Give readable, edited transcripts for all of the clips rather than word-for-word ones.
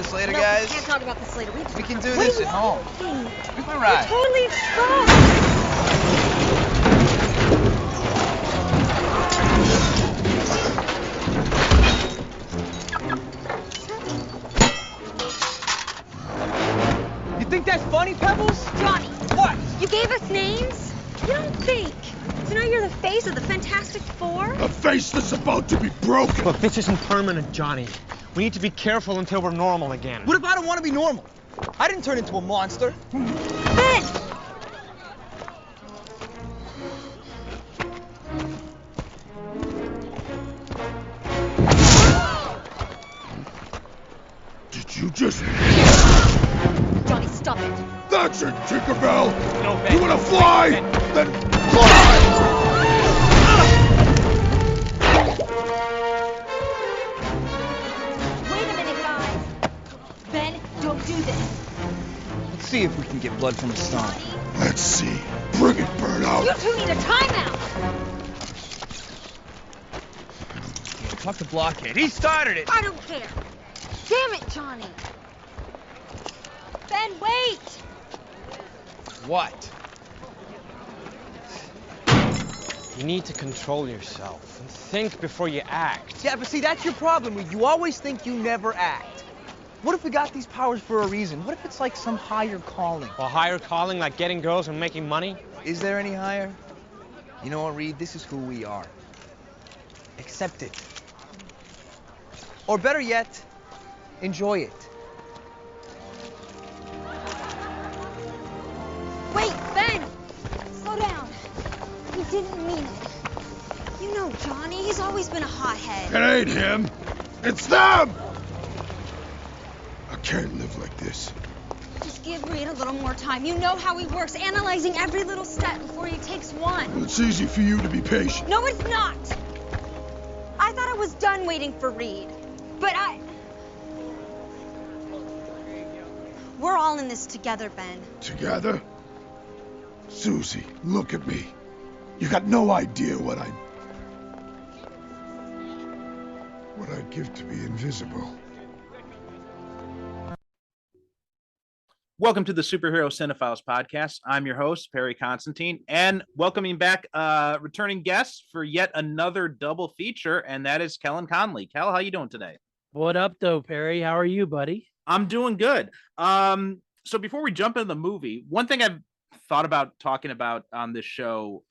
this later, No, guys? we can't talk about this later. We can do this at home. Give me a ride. Totally stop. You think that's funny, Pebbles? Johnny. What? You gave us names? You don't think. So now you're the face of the Fantastic Four? A face that's about to be broken. Look, this isn't permanent, Johnny. We need to be careful until we're normal again. What if I don't want to be normal? I didn't turn into a monster. Ben! Did you just... Johnny, stop it. That's it, Tinkerbell! No, Ben. You wanna fly? Then fly! Wait a minute, guys. Ben, don't do this. Let's see if we can get blood from a stone. Johnny, Let's see. Bring it, Burnout! you two need a timeout. Talk to Blockhead. He started it. I don't care. Damn it, Johnny. Ben, wait. What? You need to control yourself and think before you act. Yeah, but see, that's your problem. You always think you never act. What if we got these powers for a reason? What if it's like some higher calling? A higher calling like getting girls and making money? Is there any higher? You know what, Reed? This is who we are. Accept it. Or better yet, enjoy it. Wait, Ben. Slow down. He didn't mean it. You know Johnny. He's always been a hothead. It ain't him. It's them! I can't live like this. Just give Reed a little more time. You know how he works, analyzing every little step before he takes one. It's easy for you to be patient. No, it's not. I thought I was done waiting for Reed. But we're all in this together, Ben. Together? Susie, look at me. You got no idea what I'd give to be invisible. Welcome to the Superhero Cinephiles podcast. I'm your host, Perry Constantine, and welcoming back returning guests for yet another double feature, and that is Kelen Conley. Kel, how you doing today? What up, though, Perry? How are you, buddy? I'm doing good. So before we jump into the movie, one thing I've thought about talking about on this show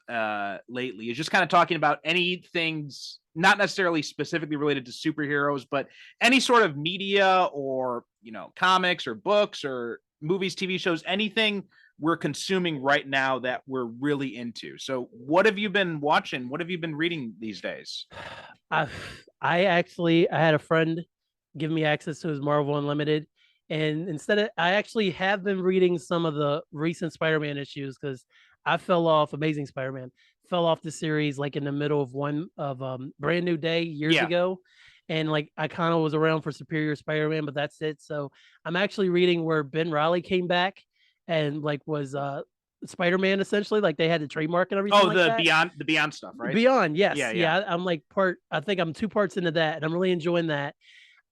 lately is just kind of talking about any things not necessarily specifically related to superheroes, but any sort of media or, you know, comics or books or movies, TV shows, anything we're consuming right now that we're really into. So what have you been watching? What have you been reading these days? I had a friend give me access to his Marvel Unlimited. And I actually have been reading some of the recent Spider-Man issues because I fell off Amazing Spider-Man, fell off the series like in the middle of one of Brand New Day years ago. And like I kind of was around for Superior Spider-Man, but that's it. So I'm actually reading where Ben Reilly came back and like was Spider-Man essentially, like they had the trademark and everything. Oh, the Beyond stuff, right? Beyond, yes. Yeah. I'm like I think I'm 2 parts into that and I'm really enjoying that.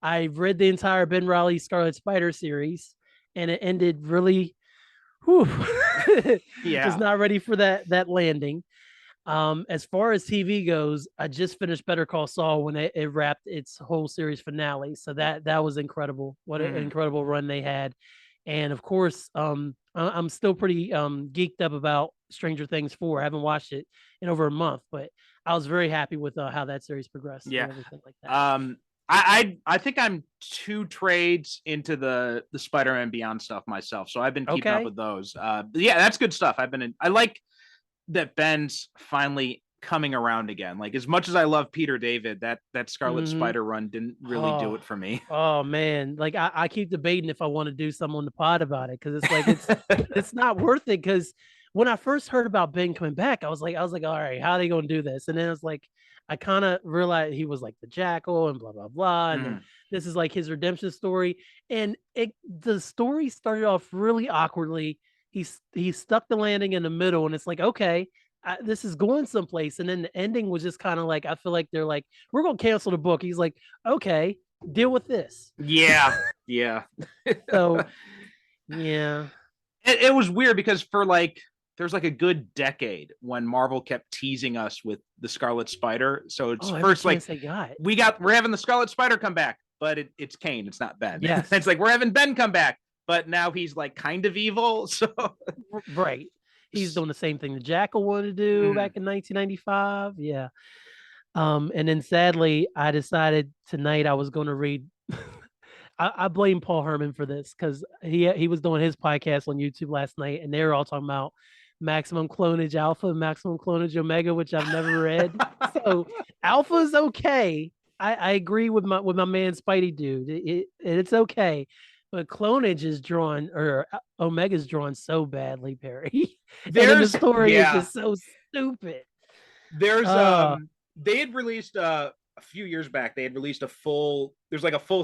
I've read the entire Ben Reilly Scarlet Spider series and it ended really just not ready for that landing. As far as TV goes, I just finished Better Call Saul when it wrapped its whole series finale. So that was incredible. What an incredible run they had. And of course, I'm still pretty geeked up about Stranger Things 4. I haven't watched it in over a month, but I was very happy with how that series progressed. Yeah. And everything like that. I think I'm 2 trades into the Spider-Man Beyond stuff myself, so I've been keeping up with those. Yeah, that's good stuff. I like that Ben's finally coming around again. Like as much as I love Peter David, that Scarlet Spider run didn't really do it for me. Oh man, like I keep debating if I want to do something on the pod about it because it's like it's not worth it. Because when I first heard about Ben coming back, I was like, all right, how are they gonna do this? And then it's like I kind of realized he was like the Jackal and blah blah blah, and then this is like his redemption story. And the story started off really awkwardly. He stuck the landing in the middle, and it's like, okay, this is going someplace. And then the ending was just kind of like, I feel like they're like, we're gonna cancel the book. He's like, okay, deal with this. Yeah. So yeah. It was weird because for like there's like a good decade when Marvel kept teasing us with the Scarlet Spider. So it's first like they got. we're having the Scarlet Spider come back, but it's Kane, it's not Ben. Yes. It's like we're having Ben come back, but now he's like kind of evil. So right. He's doing the same thing the Jackal wanted to do back in 1995. Yeah. And then sadly, I decided tonight I was going to read. I blame Paul Herman for this because he was doing his podcast on YouTube last night, and they were all talking about Maximum Clonage Alpha and Maximum Clonage Omega, which I've never read. So Alpha is okay. I agree with my man Spidey dude. It's okay, but Clonage is drawn or Omega's drawn so badly, Perry. The story is just so stupid. There's they had released a few years back. They had released a full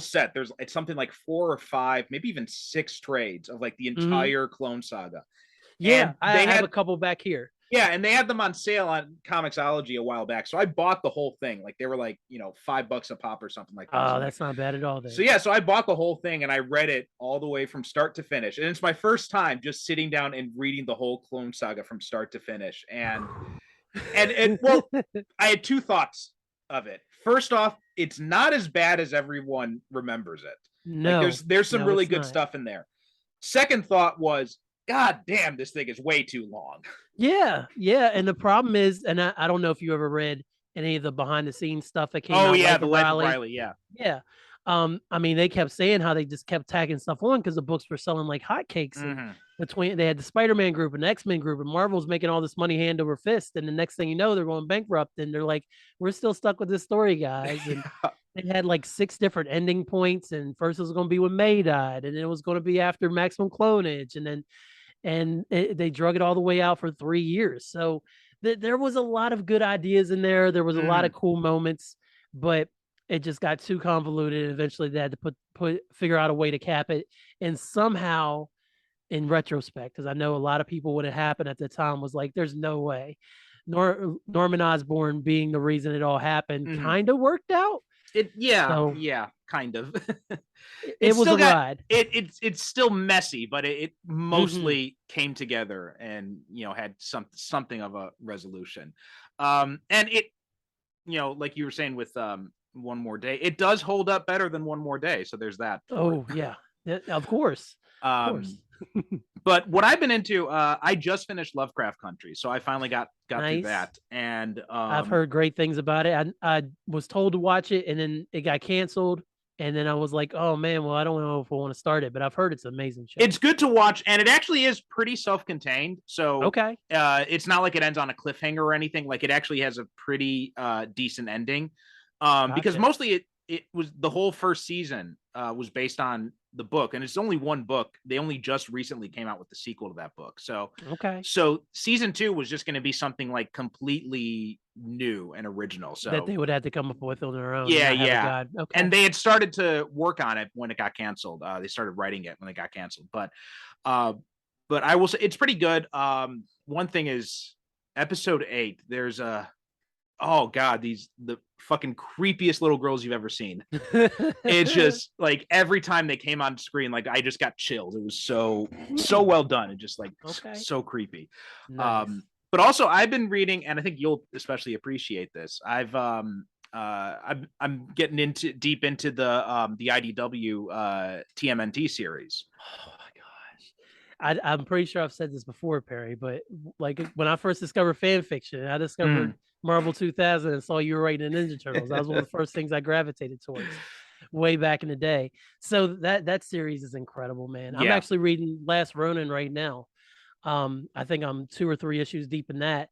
set. It's something like 4 or 5, maybe even 6 trades of like the entire Clone Saga. Yeah, I have a couple back here. Yeah, and they had them on sale on Comixology a while back. So I bought the whole thing. Like they were like, $5 a pop or something like that. Oh, that's not bad at all then. So I bought the whole thing and I read it all the way from start to finish. And it's my first time just sitting down and reading the whole Clone Saga from start to finish. And well, I had 2 thoughts of it. First off, it's not as bad as everyone remembers it. No, like there's some really good stuff in there. Second thought was, God damn, this thing is way too long. Yeah. And the problem is, and I don't know if you ever read any of the behind the scenes stuff that came out. Oh yeah, the Life of Riley. Yeah. I mean, they kept saying how they just kept tagging stuff on because the books were selling like hotcakes. And they had the Spider-Man group and the X-Men group, and Marvel's making all this money hand over fist. And the next thing you know, they're going bankrupt, and they're like, "We're still stuck with this story, guys." And they had like 6 different ending points. And first it was going to be when May died, and then it was going to be after Maximum Clonage, and they drug it all the way out for 3 years. So there was a lot of good ideas in there. There was a lot of cool moments, but it just got too convoluted. And eventually they had to figure out a way to cap it. And somehow, in retrospect, because I know a lot of people, what had happened at the time was like, there's no way. Norman Osborn being the reason it all happened kind of worked out. Kind of. It was a ride. It's still messy, but it mostly came together and had something of a resolution. And it, like you were saying with One More Day, it does hold up better than One More Day. So there's that. Oh yeah, of course. But what I've been into, I just finished Lovecraft Country, so I finally got through that, and I've heard great things about it. I was told to watch it, and then it got canceled, and then I was like, oh man, well I don't know if I want to start it, but I've heard it's an amazing show. It's good to watch, and it actually is pretty self-contained. So okay, it's not like it ends on a cliffhanger or anything. Like it actually has a pretty decent ending, because mostly it was the whole first season was based on the book, and it's only one book. They only just recently came out with the sequel to that book. So so season 2 was just going to be something like completely new and original. So that they would have to come up with on their own. Yeah. Okay. And they had started to work on it when it got canceled. They started writing it when it got canceled. But I will say it's pretty good. One thing is episode 8. There's oh god, the fucking creepiest little girls you've ever seen. It's just like every time they came on screen, like I just got chills. It was so well done and just like so creepy. Nice. But also I've been reading, and I think you'll especially appreciate this. I'm getting deep into the IDW TMNT series. Oh my gosh. I'm pretty sure I've said this before, Perry, but like when I first discovered fan fiction, I discovered Marvel 2000 and saw you were writing Ninja Turtles. That was one of the first things I gravitated towards way back in the day. So that series is incredible, man. I'm actually reading Last Ronin right now. I think I'm 2 or 3 issues deep in that,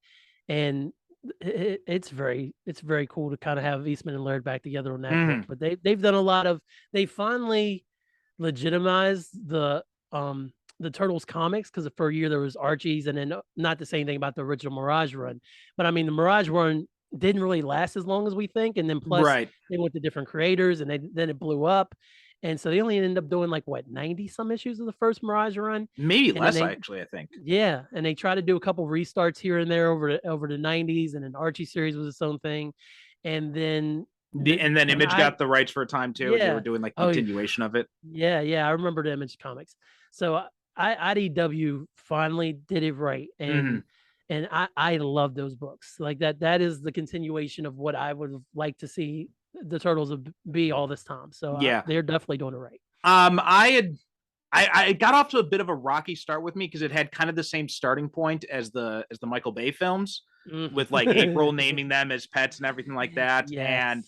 and it's very cool to kind of have Eastman and Laird back together on that book. But they've done a lot of, they finally legitimized the Turtles comics, because for a year there was Archie's, and then not to say anything about the original Mirage run, but I mean the Mirage run didn't really last as long as we think, and then plus they went to different creators, and then it blew up, and so they only ended up doing like 90 some issues of the first Mirage run, maybe less actually, I think. Yeah, and they tried to do a couple restarts here and there over the 90s, and then Archie series was its own thing, and then And then Image got the rights for a time too. They were doing like continuation of it. Yeah, I remember the Image comics. So IDW finally did it right, and I love those books. Like that is the continuation of what I would like to see the Turtles be all this time. So they're definitely doing it right. I got off to a bit of a rocky start with me because it had kind of the same starting point as the Michael Bay films, with like April naming them as pets and everything like that. Yes.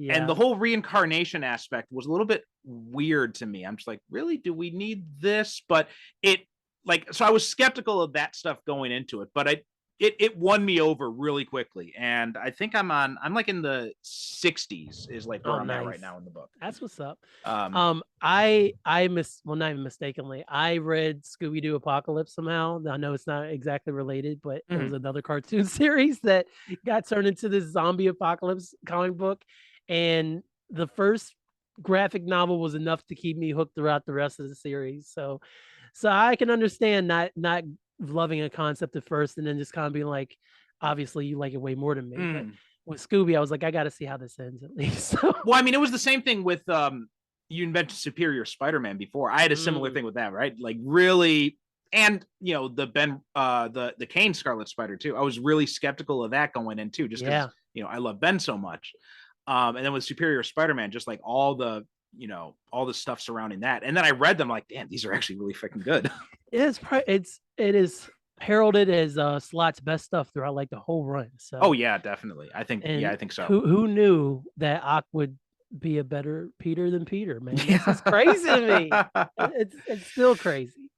And the whole reincarnation aspect was a little bit weird to me. I'm just like, really, do we need this? But so I was skeptical of that stuff going into it, but it won me over really quickly. And I think I'm like in the 60s is like where I'm at right now in the book. That's what's up. Not even mistakenly, I read Scooby-Doo Apocalypse somehow. I know it's not exactly related, but it was another cartoon series that got turned into this zombie apocalypse comic book. And the first graphic novel was enough to keep me hooked throughout the rest of the series. So I can understand not loving a concept at first and then just kind of being like, obviously you like it way more than me. But with Scooby, I was like, I got to see how this ends at least. Well, I mean, it was the same thing with you mentioned Superior Spider-Man before. I had a similar thing with that, right? Like really, and the Kane Scarlet Spider too. I was really skeptical of that going in too, just because I love Ben so much. And then with Superior Spider-Man, just like all the stuff surrounding that. And then I read them like, damn, these are actually really freaking good. It is heralded as Slott's best stuff throughout like the whole run. So definitely. I think so. Who knew that Ock would be a better Peter than Peter, man? This is crazy to me. It's still crazy.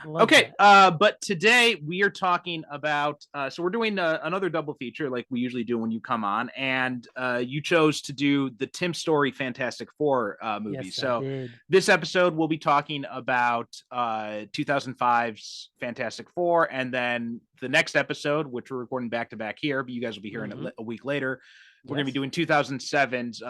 Okay, but today we are talking about so we're doing another double feature like we usually do when you come on, and you chose to do the Tim Story Fantastic Four movie. Yes, so this episode we'll be talking about 2005's Fantastic Four, and then the next episode, which we're recording back to back here, but you guys will be hearing it a week later. We're going to be doing 2007's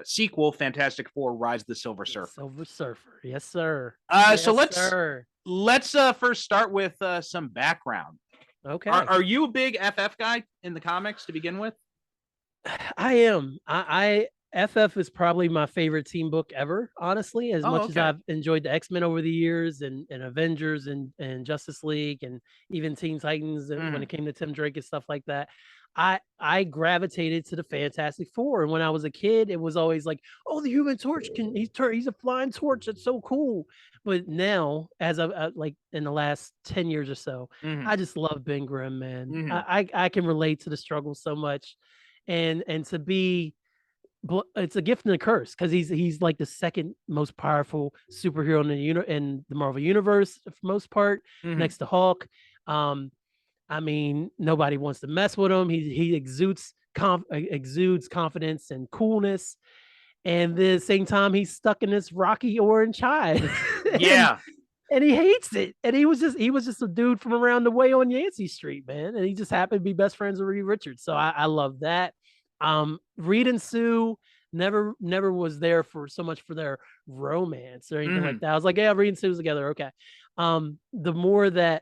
sequel, Fantastic Four: Rise of the Silver Surfer. Silver Surfer, yes, sir. So let's first start with some background. Okay. Are you a big FF guy in the comics to begin with? I am. FF is probably my favorite team book ever, honestly, as much as I've enjoyed the X-Men over the years and Avengers and Justice League and even Teen Titans when it came to Tim Drake and stuff like that. I gravitated to the Fantastic Four, and when I was a kid, it was always like, oh, the Human Torch he's a flying torch. It's so cool. But now, as of like in the last 10 years or so, I just love Ben Grimm, man. I can relate to the struggle so much, and to be, it's a gift and a curse because he's like the second most powerful superhero in the Marvel universe for most part, next to Hulk. I mean, nobody wants to mess with him. He exudes confidence and coolness, and at the same time, he's stuck in this rocky orange hide. and he hates it. And he was just a dude from around the way on Yancey Street, man. And he just happened to be best friends with Reed Richards. So I love that. Reed and Sue never was there for so much for their romance or anything like that. I was like, yeah, Reed and Sue's together, okay. The more that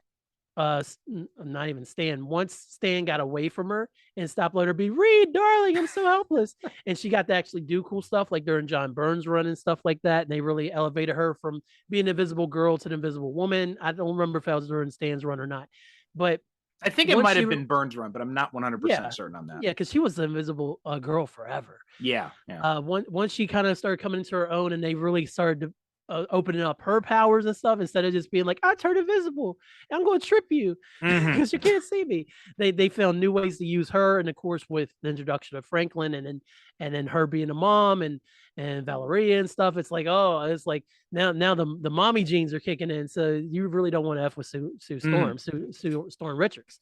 not even Stan. Once Stan got away from her and stopped letting her be Reed, darling, I'm so helpless, and she got to actually do cool stuff like during John Byrne's run and stuff like that. And they really elevated her from being an Invisible Girl to the Invisible Woman. I don't remember if that was during Stan's run or not, but I think it might have been Byrne's run, but I'm not 100% certain on that. Yeah, because she was the Invisible Girl forever. Yeah. Once she kind of started coming into her own, and they really started to opening up her powers and stuff instead of just being like, I turned invisible, I'm going to trip you because you can't see me. They found new ways to use her, and of course with the introduction of Franklin and then her being a mom and Valeria and stuff, it's like, oh, it's like now the mommy genes are kicking in, so you really don't want to F with Sue Storm, Sue Storm Richards,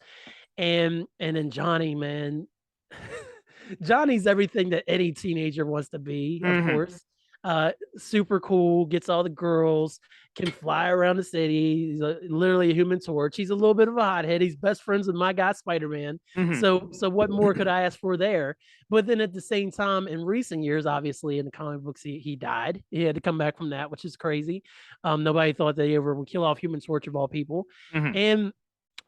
and then Johnny, man. Johnny's everything that any teenager wants to be, of course. Super cool, gets all the girls, can fly around the city. He's literally a Human Torch. He's a little bit of a hothead. He's best friends with my guy Spider-Man. So what more could I ask for there? But then at the same time, in recent years, obviously in the comic books, he died. He had to come back from that, which is crazy. Nobody thought they ever would kill off Human Torch of all people. And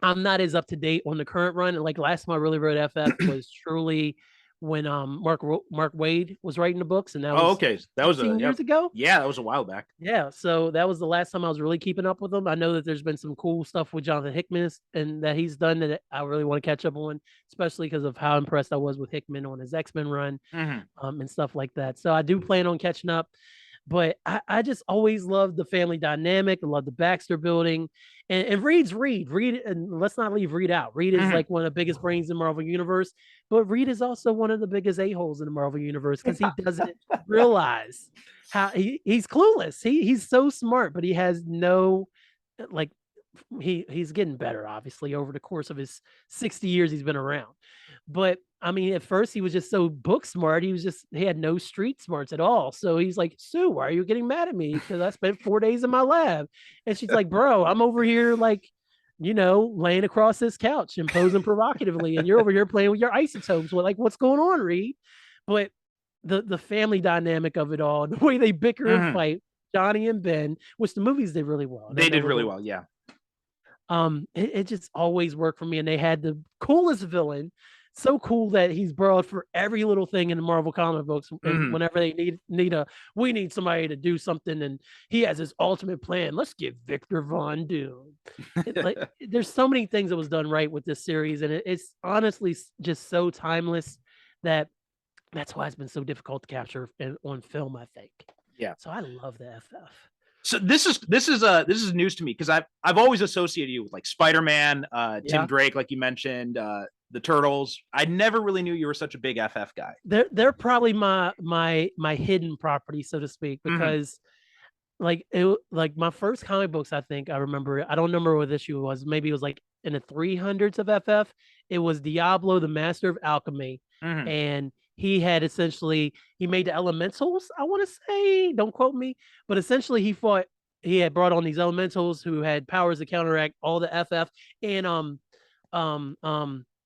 I'm not as up to date on the current run. And like last time I really read FF was truly when Mark Wade was writing the books, and that was okay. That was 15 years ago. Yeah, that was a while back. Yeah, so that was the last time I was really keeping up with him. I know that there's been some cool stuff with Jonathan Hickman and that he's done that I really want to catch up on, especially because of how impressed I was with Hickman on his X-Men run, and stuff like that. So I do plan on catching up. But I just always loved the family dynamic. I love the Baxter building. And Reed's Reed. Reed, and let's not leave Reed out. Reed is like one of the biggest brains in the Marvel Universe. But Reed is also one of the biggest a-holes in the Marvel Universe because he doesn't realize how he's clueless. He's so smart, but he has no, like, he's getting better, obviously, over the course of his 60 years he's been around. But I mean, at first he was just so book smart. He had no street smarts at all. So he's like, Sue, why are you getting mad at me? Because I spent 4 days in my lab. And she's like, bro, I'm over here like, laying across this couch and posing provocatively. And you're over here playing with your isotopes. Like, what's going on, Reed? But the family dynamic of it all, the way they bicker and fight, Johnny and Ben, which the movies did really well. They did really well, yeah. It just always worked for me. And they had the coolest villain. So cool that he's borrowed for every little thing in the Marvel comic books. And whenever they we need somebody to do something, and he has his ultimate plan. Let's get Victor Von Doom. There's so many things that was done right with this series, and it's honestly just so timeless that's why it's been so difficult to capture on film, I think. Yeah. So I love the FF. So this is news to me because I've always associated you with like Spider-Man, Tim Drake, like you mentioned, the Turtles. I never really knew you were such a big FF guy. They're probably my hidden property, so to speak, because like my first comic books, I think I remember. I don't remember what issue it was. Maybe it was like in the 300s of FF. It was Diablo, the Master of Alchemy, and he had he made the elementals. I want to say, don't quote me, but essentially he had brought on these elementals who had powers to counteract all the FF. And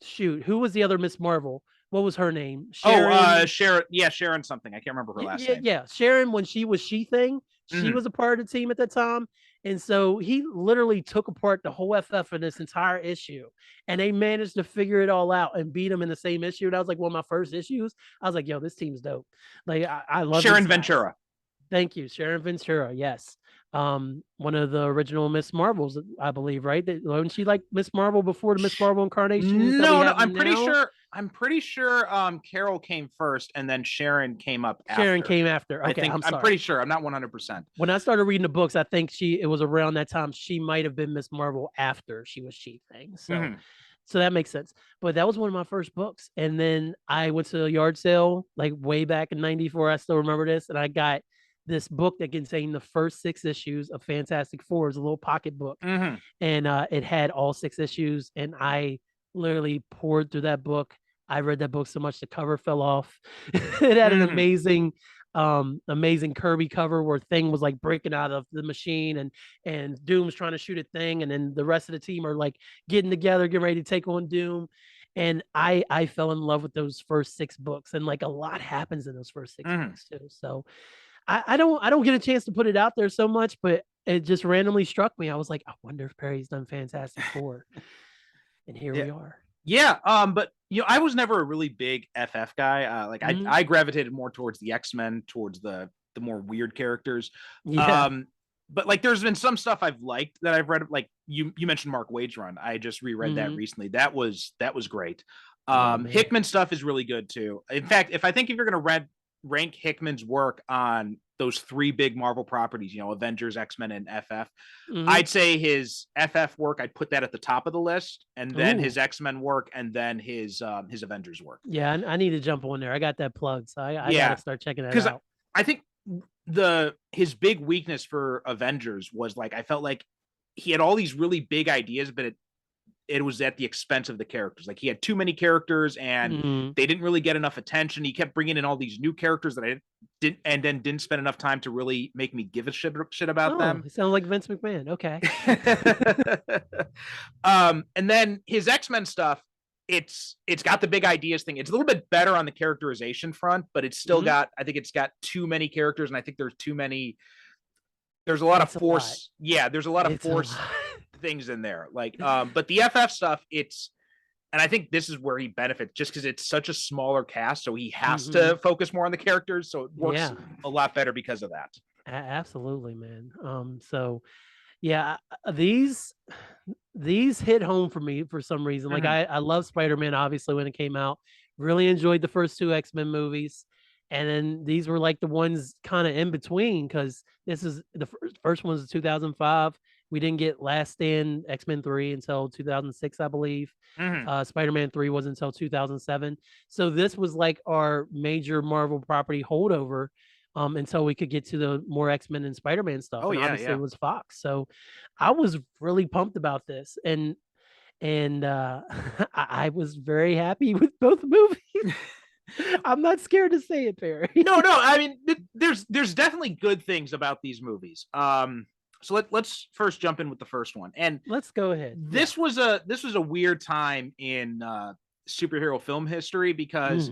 shoot, who was the other Miss Marvel? What was her name? Sharon. Sharon. Yeah, Sharon something. I can't remember her last name. Yeah, Sharon. When she was She-Thing, she was a part of the team at that time. And so he literally took apart the whole FF in this entire issue, and they managed to figure it all out and beat him in the same issue. That was like one of my first issues. I was like, yo, this team's dope. Like, I love Sharon Ventura. Thank you. Sharon Ventura. Yes. One of the original Miss Marvels, I believe, right? Wasn't she like Miss Marvel before the Miss Marvel incarnation? No, I'm pretty sure Carol came first and then Sharon came up after. Sharon came after. Okay, I'm pretty sure. I'm not 100%. When I started reading the books, I think it was around that time she might have been Miss Marvel after she was She-Thing. So that makes sense. But that was one of my first books. And then I went to a yard sale like way back in 94. I still remember this. And I got this book that contained the first 6 issues of Fantastic Four. It was a little pocket book. And it had all 6 issues. And I literally poured through that book. I read that book so much the cover fell off. It had an amazing Kirby cover where Thing was like breaking out of the machine and Doom's trying to shoot a Thing, and then the rest of the team are like getting together, getting ready to take on Doom. And I fell in love with those first 6 books, and like a lot happens in those first 6 books too. So I don't get a chance to put it out there so much, but it just randomly struck me. I was like, I wonder if Perry's done Fantastic Four. And here we are. Yeah, but I was never a really big FF guy. I gravitated more towards the X-Men, towards the more weird characters. Yeah. But like there's been some stuff I've liked that I've read. Like you mentioned Mark Wade's run. I just reread that recently. That was great. Hickman stuff is really good too. In fact, if you're gonna rank Hickman's work on those 3 big Marvel properties, Avengers, X-Men, and FF, I'd say his FF work, I'd put that at the top of the list, and then his X-Men work, and then his Avengers work. Yeah, I need to jump on there. I got that plugged, so I gotta start checking that out. I think his big weakness for Avengers was like I felt like he had all these really big ideas, but it was at the expense of the characters. Like he had too many characters and they didn't really get enough attention. He kept bringing in all these new characters that I didn't spend enough time to really make me give a shit about them. It sounds like Vince McMahon. Okay. And then his X-Men stuff, it's got the big ideas thing. It's a little bit better on the characterization front, but it's still I think it's got too many characters, and I think there's a lot of force. Yeah, there's a lot of force things in there. Like, but the FF stuff, it's and I think this is where he benefits just because it's such a smaller cast, so he has to focus more on the characters, so it works a lot better because of that. Absolutely, man. So yeah, these hit home for me for some reason. Like I love Spider-Man obviously when it came out. Really enjoyed the first two X-Men movies. And then these were like the ones kind of in between because this is the first one was 2005. We didn't get Last Stand X-Men 3 until 2006, I believe. Spider-Man 3 was until 2007. So this was like our major Marvel property holdover until we could get to the more X-Men and Spider-Man stuff. Oh, and yeah, obviously it was Fox. So I was really pumped about this. And I was very happy with both movies. I'm not scared to say it, Perry. No, I mean, there's definitely good things about these movies. So let's first jump in with the first one, and let's go ahead. This was a weird time in superhero film history because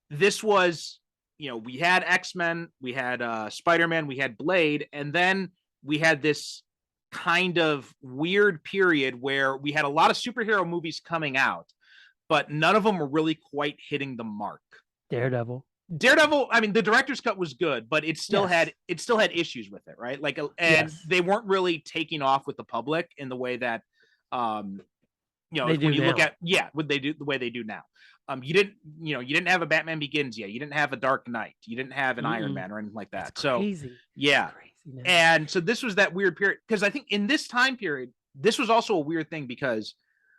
this was, we had X-Men, we had Spider-Man, we had Blade, and then we had this kind of weird period where we had a lot of superhero movies coming out, but none of them were really quite hitting the mark. Daredevil, I mean, the director's cut was good, but it still had issues with it, right? Like, and they weren't really taking off with the public in the way that, when you look at what they do, the way they do now. You didn't have a Batman Begins yet. You didn't have a Dark Knight. You didn't have an Iron Man or anything like that. That's crazy. And so this was that weird period because I think in this time period, this was also a weird thing because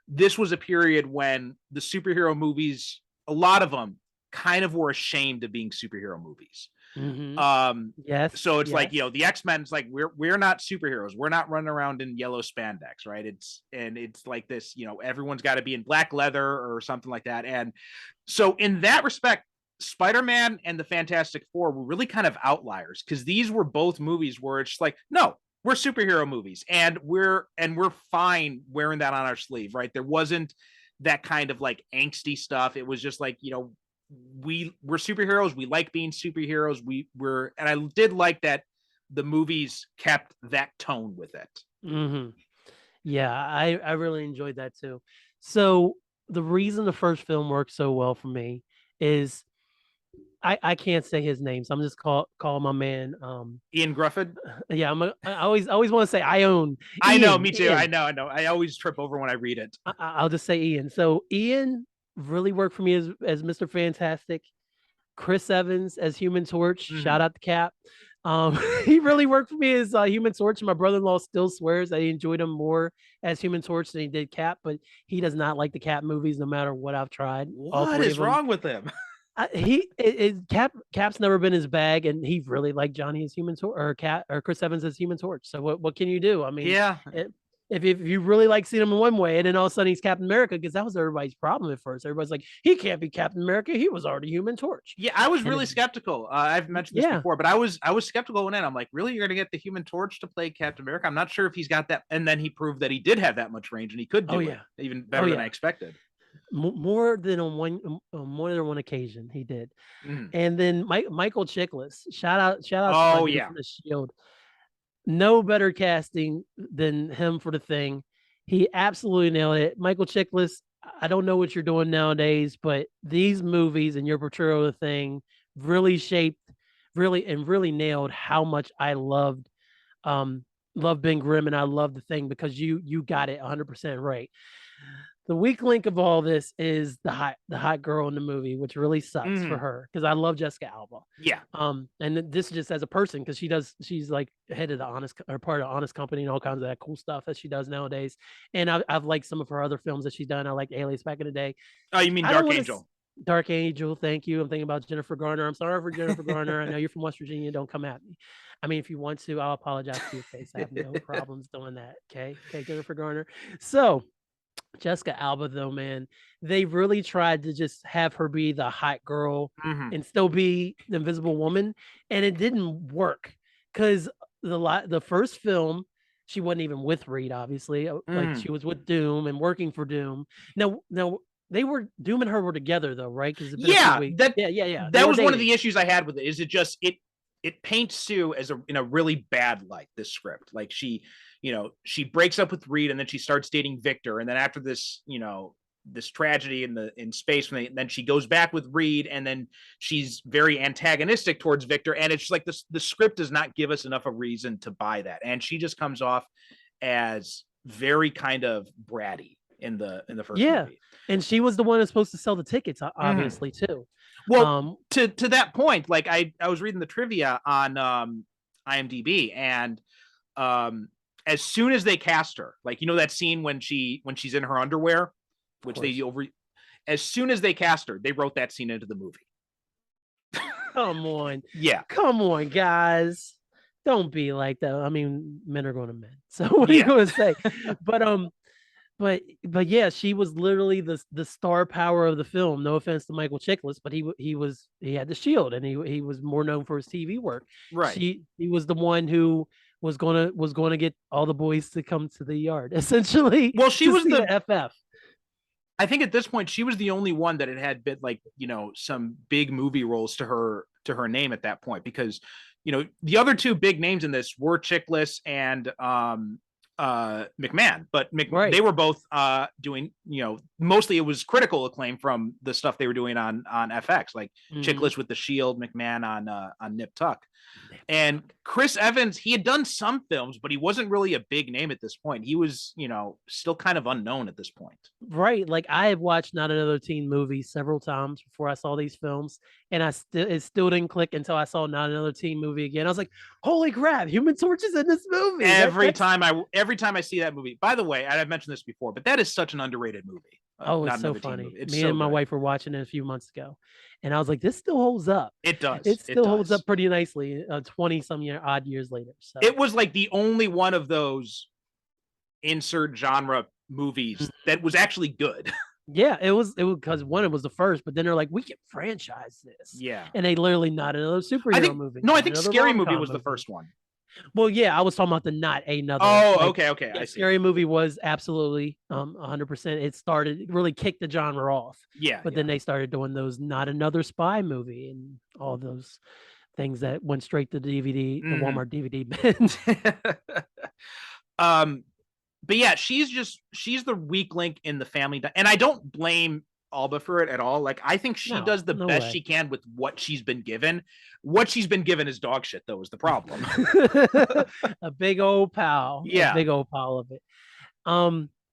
this was a period when the superhero movies, a lot of them, kind of were ashamed of being superhero movies. So it's like, the X-Men's like, we're not superheroes. We're not running around in yellow spandex, right? It's like this, everyone's got to be in black leather or something like that. And so in that respect, Spider-Man and the Fantastic Four were really kind of outliers because these were both movies where it's like, no, we're superhero movies and we're fine wearing that on our sleeve, right? There wasn't that kind of like angsty stuff. It was just like, we're superheroes. We like being superheroes. And I did like that the movies kept that tone with it. Yeah, I really enjoyed that too. So the reason the first film worked so well for me is I can't say his name, so I'm just call my man Ian Grufford. Yeah, I always want to say Ian. I know, me too. Ian. I know. I always trip over when I read it. I'll just say Ian. So Ian really worked for me as Mr. Fantastic. Chris Evans as Human Torch. Shout out to Cap. He really worked for me as Human Torch. My brother-in-law still swears I enjoyed him more as Human Torch than he did Cap, but he does not like the Cap movies no matter what I've tried. What is wrong with him? Cap's never been his bag, and he really liked Johnny as Human Torch or Chris Evans as Human Torch. So what can you do? I mean, if you really like seeing him in one way, and then all of a sudden he's Captain America, because that was everybody's problem at first. Everybody's like, he can't be Captain America. He was already Human Torch. Yeah, I was really skeptical. I've mentioned this before, but I was skeptical when I'm like, really, you're gonna get the Human Torch to play Captain America? I'm not sure if he's got that. And then he proved that he did have that much range, and he could do it even better than I expected. More than on more than one occasion he did. And then Michael Chiklis, shout out from the Shield. No better casting than him for the Thing. He absolutely nailed it. Michael Chiklis, I don't know what you're doing nowadays, but these movies and your portrayal of the Thing really shaped really nailed how much I loved Ben Grimm, and I love the Thing because you got it 100% right. The weak link of all this is the hot girl in the movie, which really sucks for her because I love Jessica Alba. Yeah. And this just as a person because she's like head of the Honest or part of Honest Company and all kinds of that cool stuff that she does nowadays. And I've liked some of her other films that she's done. I liked Alias back in the day. Oh, you mean Dark Angel? Dark Angel. Thank you. I'm thinking about Jennifer Garner. I'm sorry for Jennifer Garner. I know you're from West Virginia. Don't come at me. I mean, if you want to, I'll apologize to your face. I have no problems doing that. Okay, Jennifer Garner. So. Jessica Alba, though, man, they really tried to just have her be the hot girl and still be the Invisible Woman, and it didn't work because the first film she wasn't even with Reed, obviously, like she was with Doom and working for Doom. Now they were Doom and her were together though, right? Because that was one of the issues I had with it. Is it paints Sue as in a really bad light. This script, like she breaks up with Reed and then she starts dating Victor. And then after this, this tragedy in space, then she goes back with Reed, and then she's very antagonistic towards Victor, and it's like the script does not give us enough of a reason to buy that, and she just comes off as very kind of bratty in the first movie. And she was the one that's supposed to sell the tickets, obviously, too. Well, to that point, like I was reading the trivia on IMDb, and as soon as they cast her, like, you know, that scene when she's in her underwear, which as soon as they cast her, they wrote that scene into the movie. Come on. Yeah. Come on, guys. Don't be like that. I mean, men are going to men. So what are you going to say? But yeah, she was literally the star power of the film. No offense to Michael Chiklis, but he had the Shield, and he was more known for his TV work. Right. He was the one who was gonna get all the boys to come to the yard, essentially. Well, she was the FF. I think at this point she was the only one that had been, like, you know, some big movie roles to her name at that point, because, you know, the other two big names in this were Chiklis and McMahon, but they were both doing, you know, mostly it was critical acclaim from the stuff they were doing on FX, like Chiklis with the Shield, McMahon on Nip Tuck. And Chris Evans, he had done some films, but he wasn't really a big name at this point. He was, you know, still kind of unknown at this point. Right. Like, I have watched Not Another Teen Movie several times before I saw these films, and it still didn't click until I saw Not Another Teen Movie again. I was like, holy crap, Human Torch is in this movie. Every time I see that movie, by the way, I've mentioned this before, but that is such an underrated movie. It's so funny. Me and my wife were watching it a few months ago, and I was like, this still holds up. It does. It still holds up pretty nicely 20-some odd years later. So it was like the only one of those insert genre movies that was actually good. Yeah, it was because one, it was the first, but then they're like, we can franchise this. Yeah. And they literally not another superhero movie. No, I think Scary Movie was the first one. Well, yeah, I was talking about the not another. Oh, like, okay. Yeah, I see. Scary Movie was absolutely 100%. It really kicked the genre off. Yeah. But then they started doing those not another spy movie and all those things that went straight to DVD, the Walmart DVD bin. But yeah, she's the weak link in the family, and I don't blame Alba for it at all. Like, I think she does the best she can with what she's been given. What she's been given is dog shit, though, is the problem. A big old pile. Yeah. A big old pile of it.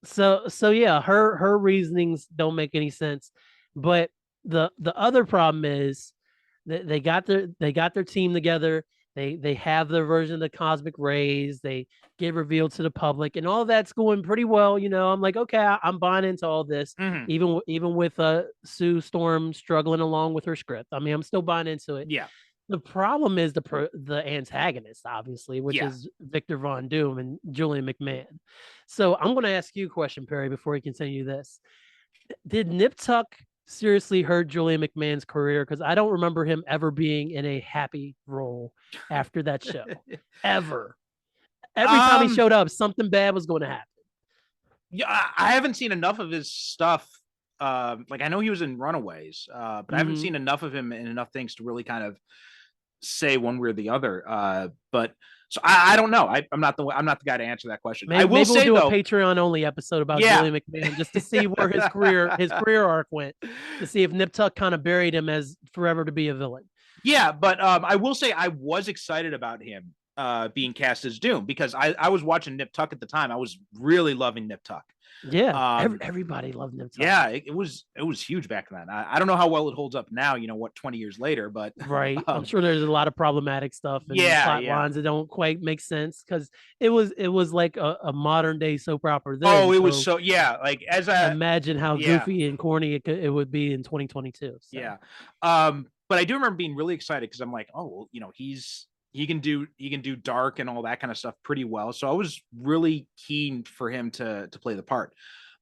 So yeah, her reasonings don't make any sense. But the other problem is that they got their team together. They have their version of the cosmic rays. They get revealed to the public, and all of that's going pretty well. You know, I'm like, okay, I'm buying into all this, even with Sue Storm struggling along with her script. I mean, I'm still buying into it. Yeah. The problem is the antagonist, obviously, which is Victor Von Doom and Julian McMahon. So I'm going to ask you a question, Perry, before we continue this. Did Nip Tuck seriously hurt Julian McMahon's career? Because I don't remember him ever being in a happy role after that show. Ever. Every time he showed up, something bad was going to happen. Yeah, I haven't seen enough of his stuff. Like, I know he was in Runaways, but I haven't seen enough of him in enough things to really kind of say one way or the other. But so I don't know. I'm not the guy to answer that question. Maybe we'll do a Patreon only episode about Julian McMahon, just to see where his career arc went, to see if Nip Tuck kind of buried him as forever to be a villain. Yeah, but I will say I was excited about him being cast as Doom, because I was watching Nip Tuck at the time. I was really loving Nip Tuck. Yeah, everybody loved Nip Tuck. Yeah, it was huge back then. I don't know how well it holds up now, 20 years later, but right. I'm sure there's a lot of problematic stuff and plot lines that don't quite make sense, because it was like a modern day soap opera then. Oh, it was so like imagine how goofy and corny it would be in 2022. So. Yeah. But I do remember being really excited, because I'm like, oh, well, he can do dark and all that kind of stuff pretty well. So I was really keen for him to play the part.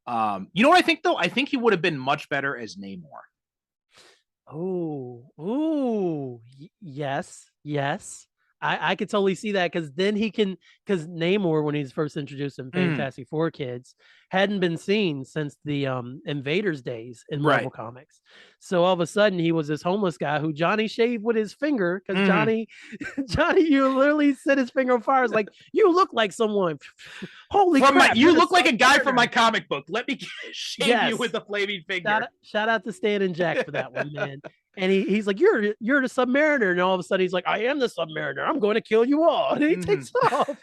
You know what I think, though? I think he would have been much better as Namor. Oh, yes. I could totally see that because then he can, because Namor, when he's first introduced in Fantastic Four Kids, hadn't been seen since the Invaders days in Marvel Comics. So all of a sudden he was this homeless guy who Johnny shaved with his finger because Johnny, you literally set his finger on fire. It's like, you look like someone. Holy crap! You look like a guy from my comic book. Let me shave you with the flaming finger. Shout out to Stan and Jack for that one, man. And he's like, you're the Submariner, and all of a sudden he's like, I am the Submariner. I'm going to kill you all, and he takes off.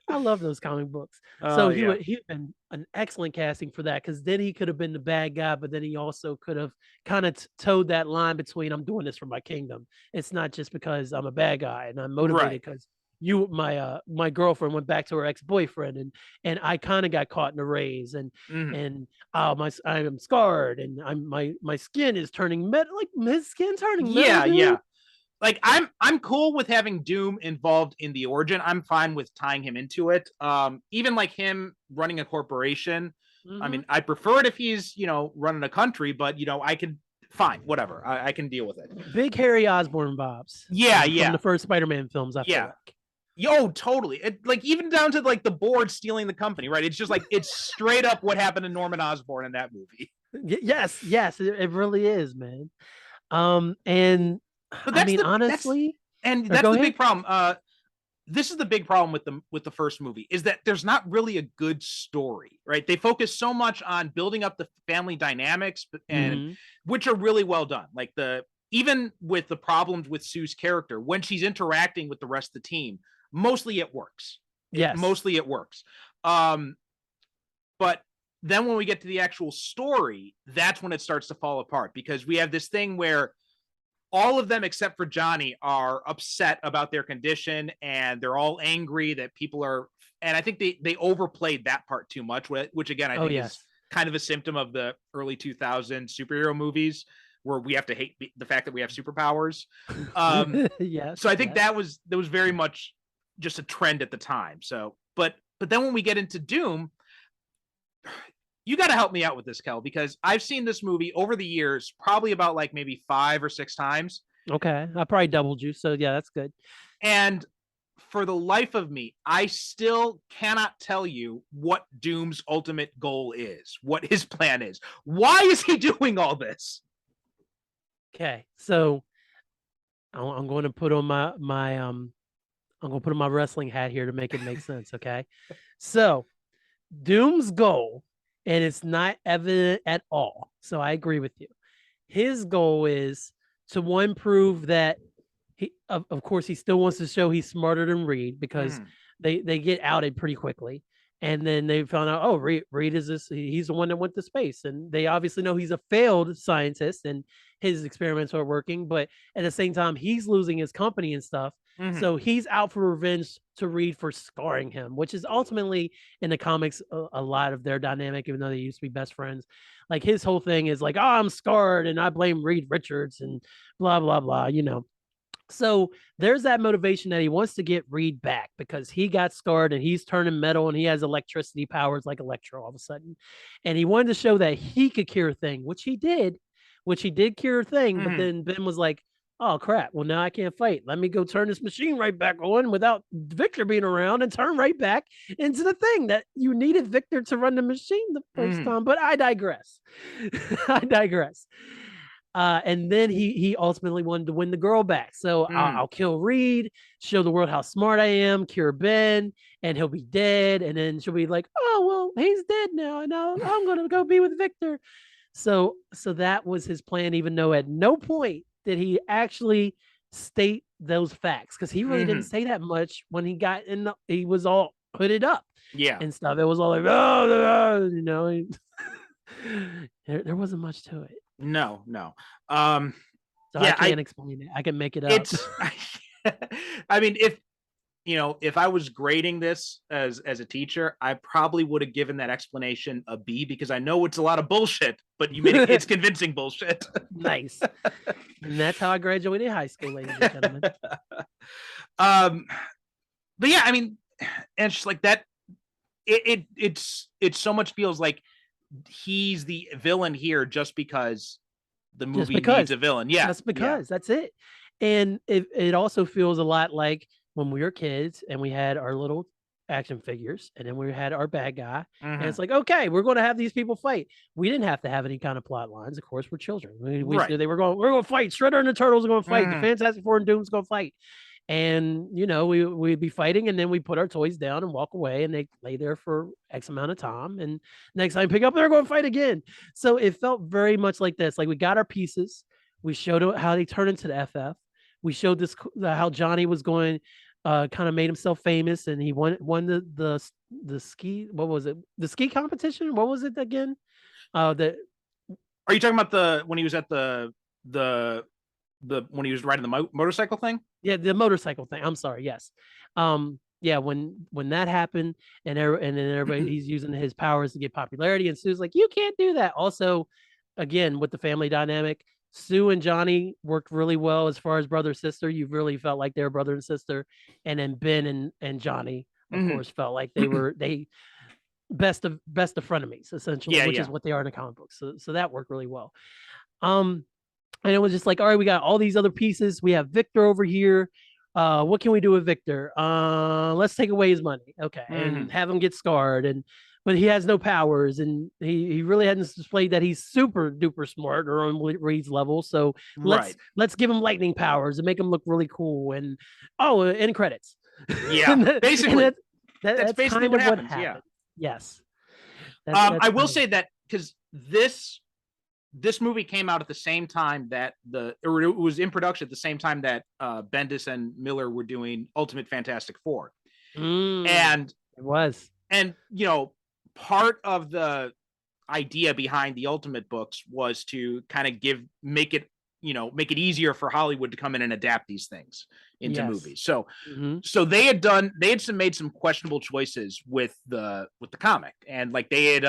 I love those comic books. So he'd been an excellent casting for that, because then he could have been the bad guy, but then he also could have kind of towed that line between, I'm doing this for my kingdom. It's not just because I'm a bad guy and I'm motivated because my girlfriend went back to her ex-boyfriend, and I kind of got caught in a raise, and I am scarred, and my skin is turning metal, like his skin turning metal. Yeah. Like I'm cool with having Doom involved in the origin. I'm fine with tying him into it. Even like him running a corporation. I mean, I prefer it if he's, running a country, but I can fine, whatever. I can deal with it. Big Harry Osborn vibes. From the first Spider-Man films, I feel like. Yo, totally. Like even down to like the board stealing the company, right? It's just like it's straight up what happened to Norman Osborn in that movie. Yes, it really is, man. And I mean, honestly, that's the big problem. This is the big problem with the first movie, is that there's not really a good story, right? They focus so much on building up the family dynamics, and which are really well done. Like even with the problems with Sue's character, when she's interacting with the rest of the team, mostly it works. Mostly it works. But then when we get to the actual story, that's when it starts to fall apart, because we have this thing where all of them except for Johnny are upset about their condition, and they're all angry that people are, and I think they overplayed that part too much, which again, I think is kind of a symptom of the early 2000s superhero movies, where we have to hate the fact that we have superpowers. So I think that was very much just a trend at the time. So, but then when we get into Doom, you got to help me out with this, Kel, because I've seen this movie over the years, probably about like maybe 5 or 6 times. Okay. I probably doubled you. So yeah, that's good. And for the life of me, I still cannot tell you what Doom's ultimate goal is, what his plan is. Why is he doing all this? Okay. So I'm going to put on my I'm going to put on my wrestling hat here to make it make sense. Okay. So Doom's goal, and it's not evident at all, so I agree with you. His goal is to prove that he, of course, he still wants to show he's smarter than Reed, because they get outed pretty quickly, and then they found out, oh, Reed is he's the one that went to space, and they obviously know he's a failed scientist and his experiments are working, but at the same time he's losing his company and stuff. So he's out for revenge to Reed for scarring him, which is ultimately in the comics a lot of their dynamic, even though they used to be best friends. Like his whole thing is like, oh, I'm scarred and I blame Reed Richards and blah, blah, blah, So there's that motivation that he wants to get Reed back, because he got scarred and he's turning metal and he has electricity powers like Electro all of a sudden. And he wanted to show that he could cure a thing, which he did cure a thing. But then Ben was like, oh crap, well now I can't fight. Let me go turn this machine right back on without Victor being around, and turn right back into the thing that you needed Victor to run the machine the first time. But I digress. And then he ultimately wanted to win the girl back. So I'll kill Reed, show the world how smart I am, cure Ben, and he'll be dead. And then she'll be like, oh, well, he's dead now, and I'm going to go be with Victor. So that was his plan, even though at no point did he actually state those facts, because he really didn't say that much when he got in. He was all hooded up, and stuff. It was all like, there wasn't much to it. No. So I can't explain it. I can make it up. I mean, if I was grading this as a teacher, I probably would have given that explanation a B, because I know it's a lot of bullshit, but you made it's convincing bullshit. Nice. And that's how I graduated high school, ladies and gentlemen. But yeah, I mean, and it's just like that. It so much feels like he's the villain here just because the movie needs a villain. Yeah, just because that's it. And it also feels a lot like when we were kids and we had our little action figures and then we had our bad guy and it's like, okay, we're going to have these people fight. We didn't have to have any kind of plot lines. Of course, we're children. Right. We're going to fight. Shredder and the Turtles are going to fight. The Mhm. Fantastic Four and Doom's going to fight. And we'd be fighting and then we put our toys down and walk away and they lay there for X amount of time and next time pick up they're going to fight again. So it felt very much like this. Like we got our pieces. We showed how they turn into the FF. We showed this how Johnny was going kind of made himself famous and he won the ski, what was it, the ski competition, what was it again, the Are you talking about when he was at the when he was riding the motorcycle thing? Yeah, the motorcycle thing. I'm sorry. Yes. Yeah, when that happened and then everybody he's using his powers to get popularity and Sue's like, you can't do that. Also, again, with the family dynamic, Sue and Johnny worked really well as far as brother sister. You really felt like they were brother and sister. And then Ben and Johnny, of course, felt like they best of frenemies, essentially, which is what they are in the comic books. So that worked really well. And it was just like, all right, we got all these other pieces. We have Victor over here. What can we do with Victor? Let's take away his money. Okay. And have him get scarred. But he has no powers and he really hadn't displayed that he's super duper smart or on Reed's level. So let's give him lightning powers and make him look really cool. And end credits. Yeah. Basically. That's basically what happens. Yeah. Yes. I will say that because this movie came out at the same time that it was in production at the same time that Bendis and Miller were doing Ultimate Fantastic Four. And it was. And, part of the idea behind the Ultimate books was to kind of make it easier for Hollywood to come in and adapt these things into movies. So, so they had made some questionable choices with the comic, and like they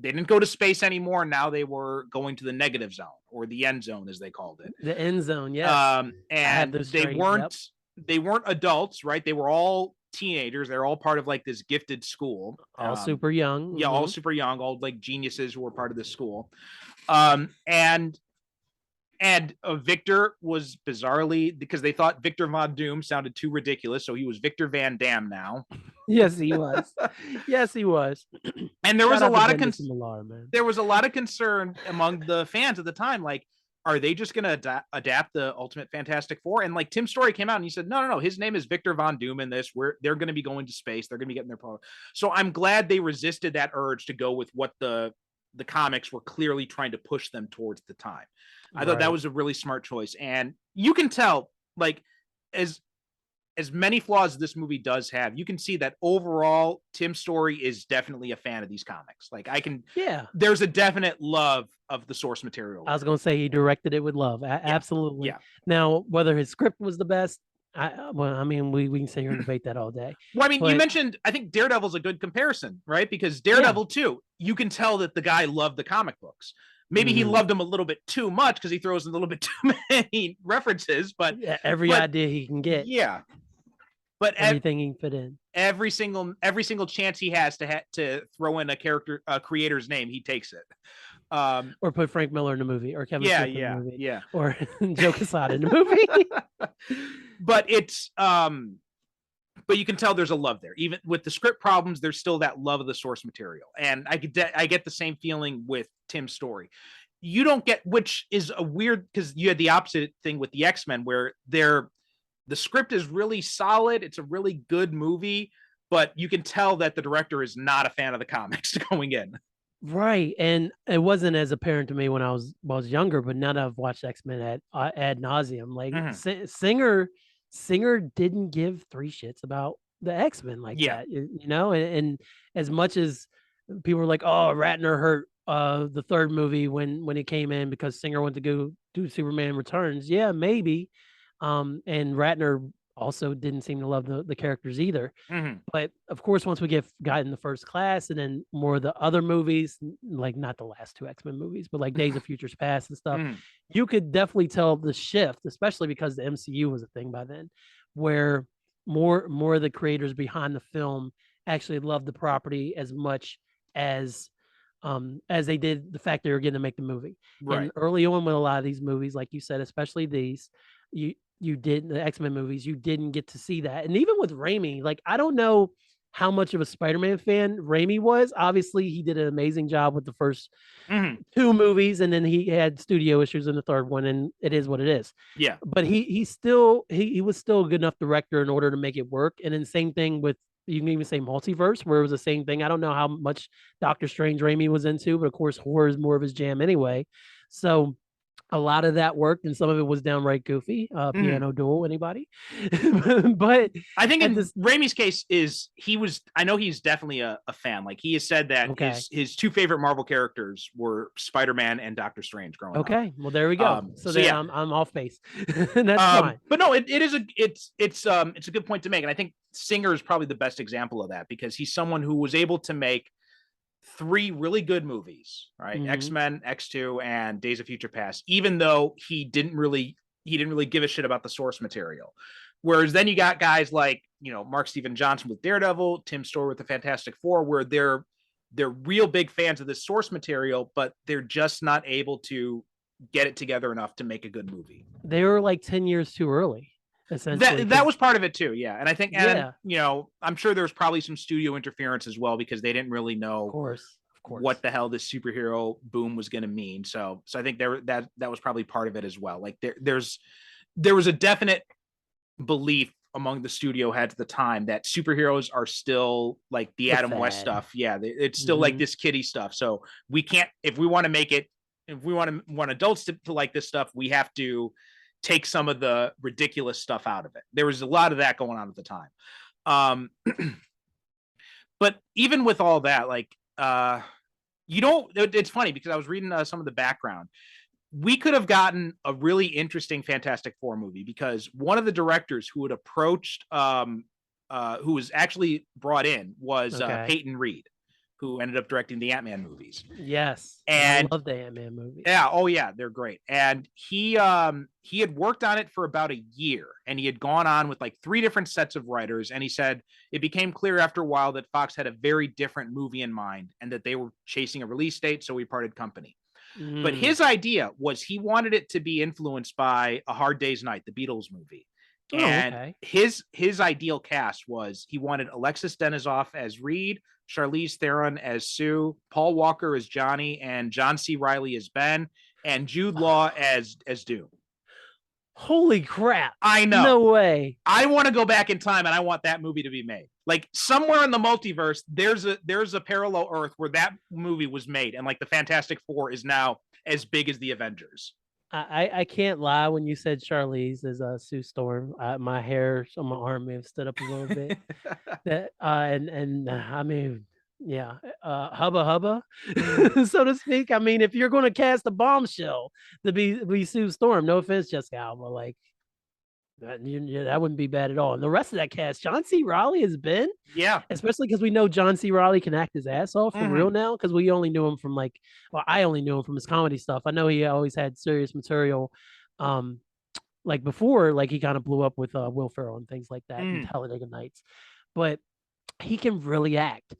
didn't go to space anymore. Now they were going to the negative zone or the end zone, as they called it. The end zone, yes. And they weren't adults, right? They were all teenagers. They're all part of like this gifted school. All super young. Yeah, all super young, all like geniuses who were part of this school. And Victor was bizarrely, because they thought Victor Von Doom sounded too ridiculous, so he was Victor Van Dam now. Yes, he was. Yes, he was. And there was a lot of concern among the fans at the time, like, are they just going to adapt the Ultimate Fantastic Four? And like Tim Story came out and he said, no, his name is Victor Von Doom in this. They're going to be going to space. They're going to be getting their power. So I'm glad they resisted that urge to go with what the comics were clearly trying to push them towards the time. I thought that was a really smart choice. And you can tell, like, as many flaws this movie does have, you can see that overall Tim Story is definitely a fan of these comics. Like there's a definite love of the source material. I was going to say he directed it with love. Absolutely. Yeah. Now, whether his script was the best, we can sit here and debate that all day. Well, I mean, you mentioned, I think Daredevil's a good comparison, right? Because Daredevil too, you can tell that the guy loved the comic books. Maybe he loved them a little bit too much because he throws in a little bit too many references, but every idea he can get. Yeah. But everything he can fit in. Every single chance he has to throw in a creator's name, he takes it. Or put Frank Miller in the movie, or Kevin Smith in the movie, or Joe Quesada in the movie. But it's but you can tell there's a love there. Even with the script problems, there's still that love of the source material. And I get the same feeling with Tim's Story. You don't get, which is a weird, because you had the opposite thing with the X-Men, where the script is really solid. It's a really good movie, but you can tell that the director is not a fan of the comics going in. Right. And it wasn't as apparent to me when I was younger, but now that I've watched X-Men ad nauseum, like Singer didn't give three shits about the X-Men like that, and as much as people were like, oh, Ratner hurt the third movie when he came in because Singer went to go do Superman Returns. Yeah, maybe. And Ratner also didn't seem to love the characters either. But of course, once we got in the First Class and then more of the other movies, like not the last two X-Men movies, but like Days of Futures Past and stuff, you could definitely tell the shift, especially because the MCU was a thing by then, where more of the creators behind the film actually loved the property as much as they did the fact they were getting to make the movie. Right. And early on with a lot of these movies, like you said, especially these, you did the X-Men movies, you didn't get to see that. And even with Raimi, like I don't know how much of a Spider-Man fan Raimi was. Obviously, he did an amazing job with the first two movies, and then he had studio issues in the third one, and it is what it is. Yeah. But he still he was still a good enough director in order to make it work. And then same thing with, you can even say multiverse, where it was the same thing. I don't know how much Doctor Strange Raimi was into, but of course horror is more of his jam anyway. So a lot of that worked, and some of it was downright goofy. Piano Duel, anybody? But I think in Raimi's case I know he's definitely a fan. Like he has said that his two favorite Marvel characters were Spider-Man and Doctor Strange growing up. Okay, well there we go. So then yeah. I'm off base. And that's fine. But no, it's a good point to make, and I think Singer is probably the best example of that, because he's someone who was able to make 3 really good movies, right? X-Men, X2, and Days of Future Past, even though he didn't really give a shit about the source material. Whereas then you got guys like, Mark Steven Johnson with Daredevil, Tim Story with the Fantastic Four, where they're real big fans of this source material, but they're just not able to get it together enough to make a good movie. They were like 10 years too early. That was part of it too, yeah. And I think, I'm sure there's probably some studio interference as well, because they didn't really know, of course, what the hell this superhero boom was going to mean. So I think that was probably part of it as well. Like there was a definite belief among the studio heads at the time that superheroes are still like the Adam West stuff. Yeah, it's still like this kiddie stuff. So we can't, if we want adults to like this stuff, we have to take some of the ridiculous stuff out of it. There was a lot of that going on at the time. But even with all that, like, it's funny because I was reading some of the background. We could have gotten a really interesting Fantastic Four movie, because one of the directors who had approached, who was actually brought in was Peyton Reed, who ended up directing the Ant-Man movies. Yes. And I love the Ant-Man movies. Yeah. Oh yeah. They're great. And he had worked on it for about a year, and he had gone on with like 3 different sets of writers. And he said it became clear after a while that Fox had a very different movie in mind, and that they were chasing a release date. So we parted company. But his idea was he wanted it to be influenced by A Hard Day's Night, the Beatles movie. And his ideal cast was, he wanted Alexis Denisof as Reed, Charlize Theron as Sue, Paul Walker as Johnny, and John C. Reilly as Ben, and Jude Law as Doom. Holy crap. I know. No way. I want to go back in time, and I want that movie to be made. Like somewhere in the multiverse, there's a parallel Earth where that movie was made, and like the Fantastic Four is now as big as the Avengers. I can't lie, when you said Charlize as Sue Storm, my hair on my arm may have stood up a little bit. I mean, yeah, hubba hubba, so to speak. I mean, if you're going to cast a bombshell to be Sue Storm, no offense, Jessica Alba, like that wouldn't be bad at all. And the rest of that cast, John C. Reilly has been, especially because we know John C. Reilly can act his ass off for real now, because we only knew him from I only knew him from his comedy stuff. I know he always had serious material, like before, like he kind of blew up with Will Ferrell and things like that in Talladega Nights, but he can really act.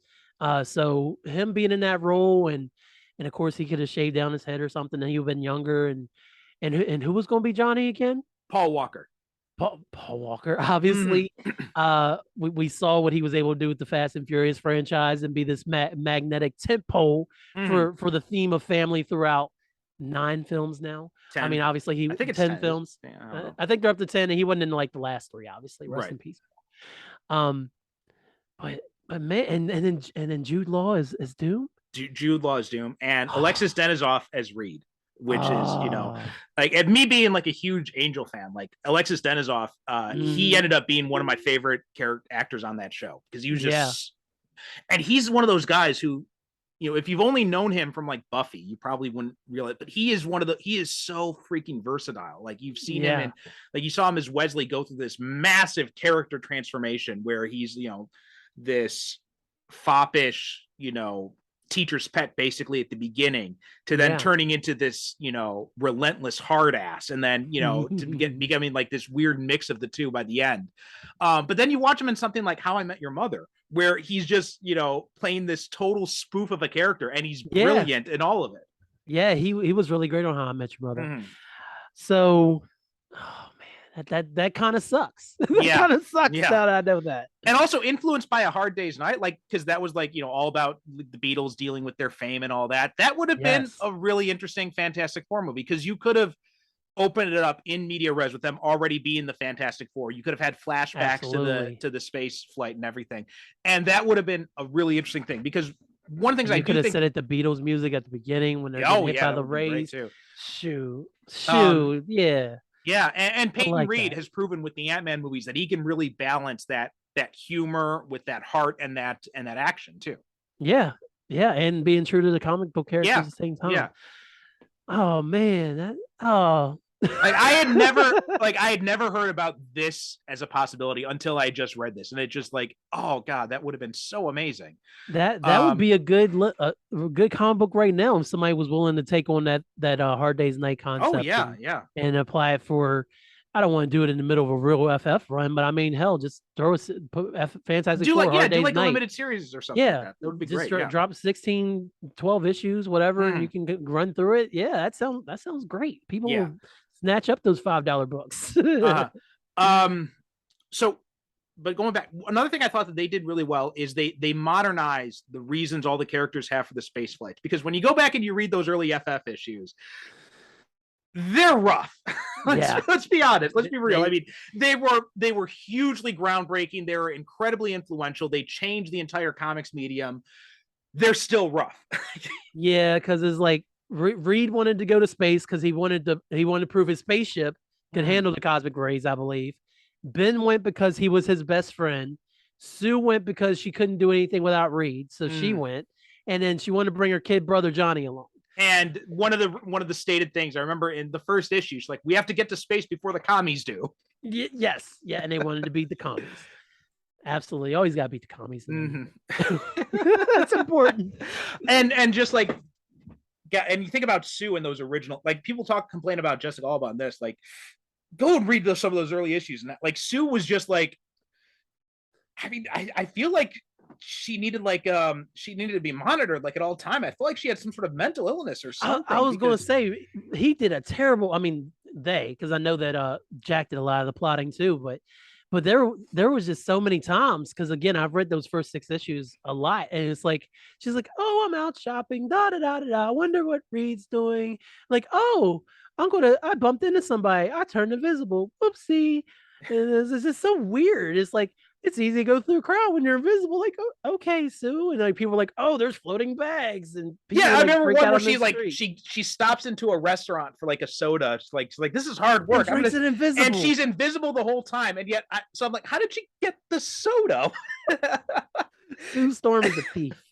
So him being in that role, and of course he could have shaved down his head or something, and he would have been younger. And who was going to be Johnny again? Paul Walker. Paul Walker, obviously. We saw what he was able to do with the Fast and Furious franchise, and be this magnetic tentpole for the theme of family throughout 9 films now. 10. I mean, obviously I think it's 10 films. I think they're up to 10, and he wasn't in like the last 3, obviously. Rest in peace. But man, and then Jude Law is Doom. Jude Law is Doom, and Alexis Denisof as Reed, which is, like, at me being like a huge Angel fan, like Alexis Denisof, he ended up being one of my favorite actors on that show, because he was just, and he's one of those guys who, if you've only known him from like Buffy, you probably wouldn't realize, but he is so freaking versatile. Like you've seen him, and like you saw him as Wesley go through this massive character transformation where he's, this foppish, teacher's pet basically at the beginning, to then turning into this, relentless hard ass, and then, to becoming like this weird mix of the two by the end. But then you watch him in something like How I Met Your Mother, where he's just, playing this total spoof of a character, and he's brilliant in all of it. Yeah, he was really great on How I Met Your Mother. So, oh man, That kind of sucks. That Yeah. kind of sucks. Yeah. Now that I know that. And also influenced by A Hard Day's Night, like, because that was like, all about the Beatles dealing with their fame and all that. That would have been Yes. a really interesting Fantastic Four movie, because you could have opened it up in media res with them already being the Fantastic Four. You could have had flashbacks Absolutely. to the space flight and everything, and that would have been a really interesting thing, because one of the things You I could do have think, said it the Beatles music at the beginning when they're oh getting hit yeah, by that the would be great rays. too. Shoot, Yeah, and Peyton like Reed that. has proven with the Ant-Man movies that he can really balance that humor with that heart and that action too. Yeah, and being true to the comic book characters at the same time. Yeah. Oh man, Like I had never heard about this as a possibility until I just read this, and it just like, oh god, that would have been so amazing. that would be a good comic book right now if somebody was willing to take on that Hard Day's Night concept. Oh yeah. and apply it for. I don't want to do it in the middle of a real FF run, but I mean, hell, just put Fantastic Four Hard Day's do like a Night. limited series or something. Yeah, like that would be just great. drop 16, 12 issues, whatever, and you can run through it. Yeah, that sounds great. People will snatch up those $5 books. So, but going back, another thing I thought that they did really well is they modernized the reasons all the characters have for the space flights, because when you go back and you read those early FF issues, they're rough. Let's be honest. Let's be real. I mean, they were hugely groundbreaking. They were incredibly influential. They changed the entire comics medium. They're still rough. Yeah, because it's like Reed wanted to go to space because he wanted to prove his spaceship could handle the cosmic rays, I believe. Ben went because he was his best friend. Sue went because she couldn't do anything without Reed, so she went. And then she wanted to bring her kid brother Johnny along. And one of the stated things I remember in the first issue, she's like, "We have to get to space before the commies do." Yes, and they wanted to beat the commies. Absolutely, always got to beat the commies. That's important. And just like, yeah, and you think about Sue and those original, like people complain about Jessica Alba on this, like, go and read some of those early issues, and that, like, Sue was just like, I mean, I feel like she needed to be monitored like at all time. I feel like she had some sort of mental illness or something. I was going to say he did a terrible. I mean, because I know that Jack did a lot of the plotting too, but there was just so many times, because again, I've read those first 6 issues a lot, and it's like she's like, "Oh, I'm out shopping. Da da da da da. I wonder what Reed's doing. Like, oh, I bumped into somebody. I turned invisible. Whoopsie." And it's just so weird. It's like, it's easy to go through a crowd when you're invisible. Like, oh, okay, Sue. And like people are like, "Oh, there's floating bags." And people I remember one where she she stops into a restaurant for like a soda. She's like, "This is hard work." And invisible. And she's invisible the whole time. And yet, so I'm like, how did she get the soda? Sue Storm is a thief.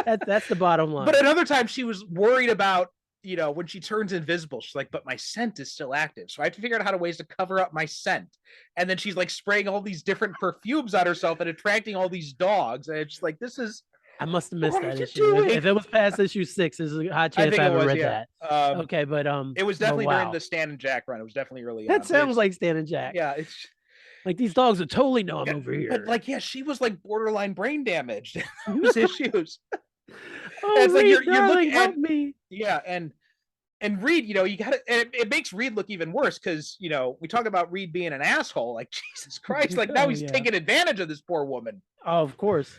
That's the bottom line. But another time, she was worried about, when she turns invisible, she's like, "But my scent is still active. So I have to figure out ways to cover up my scent." And then she's like spraying all these different perfumes on herself and attracting all these dogs. And it's like, this is. I must have missed that issue. If it was past issue 6, there's a high chance I haven't read that. Okay, but it was definitely during the Stan and Jack run. It was definitely early. That sounds like Stan and Jack. Yeah, it's like these dogs would totally know I'm over here. But like, she was like borderline brain damaged in those issues. Oh, it's like you're looking at me. Yeah, and Reed, you got it makes Reed look even worse, because we talk about Reed being an asshole. Like, Jesus Christ, like now he's taking advantage of this poor woman. Oh, of course.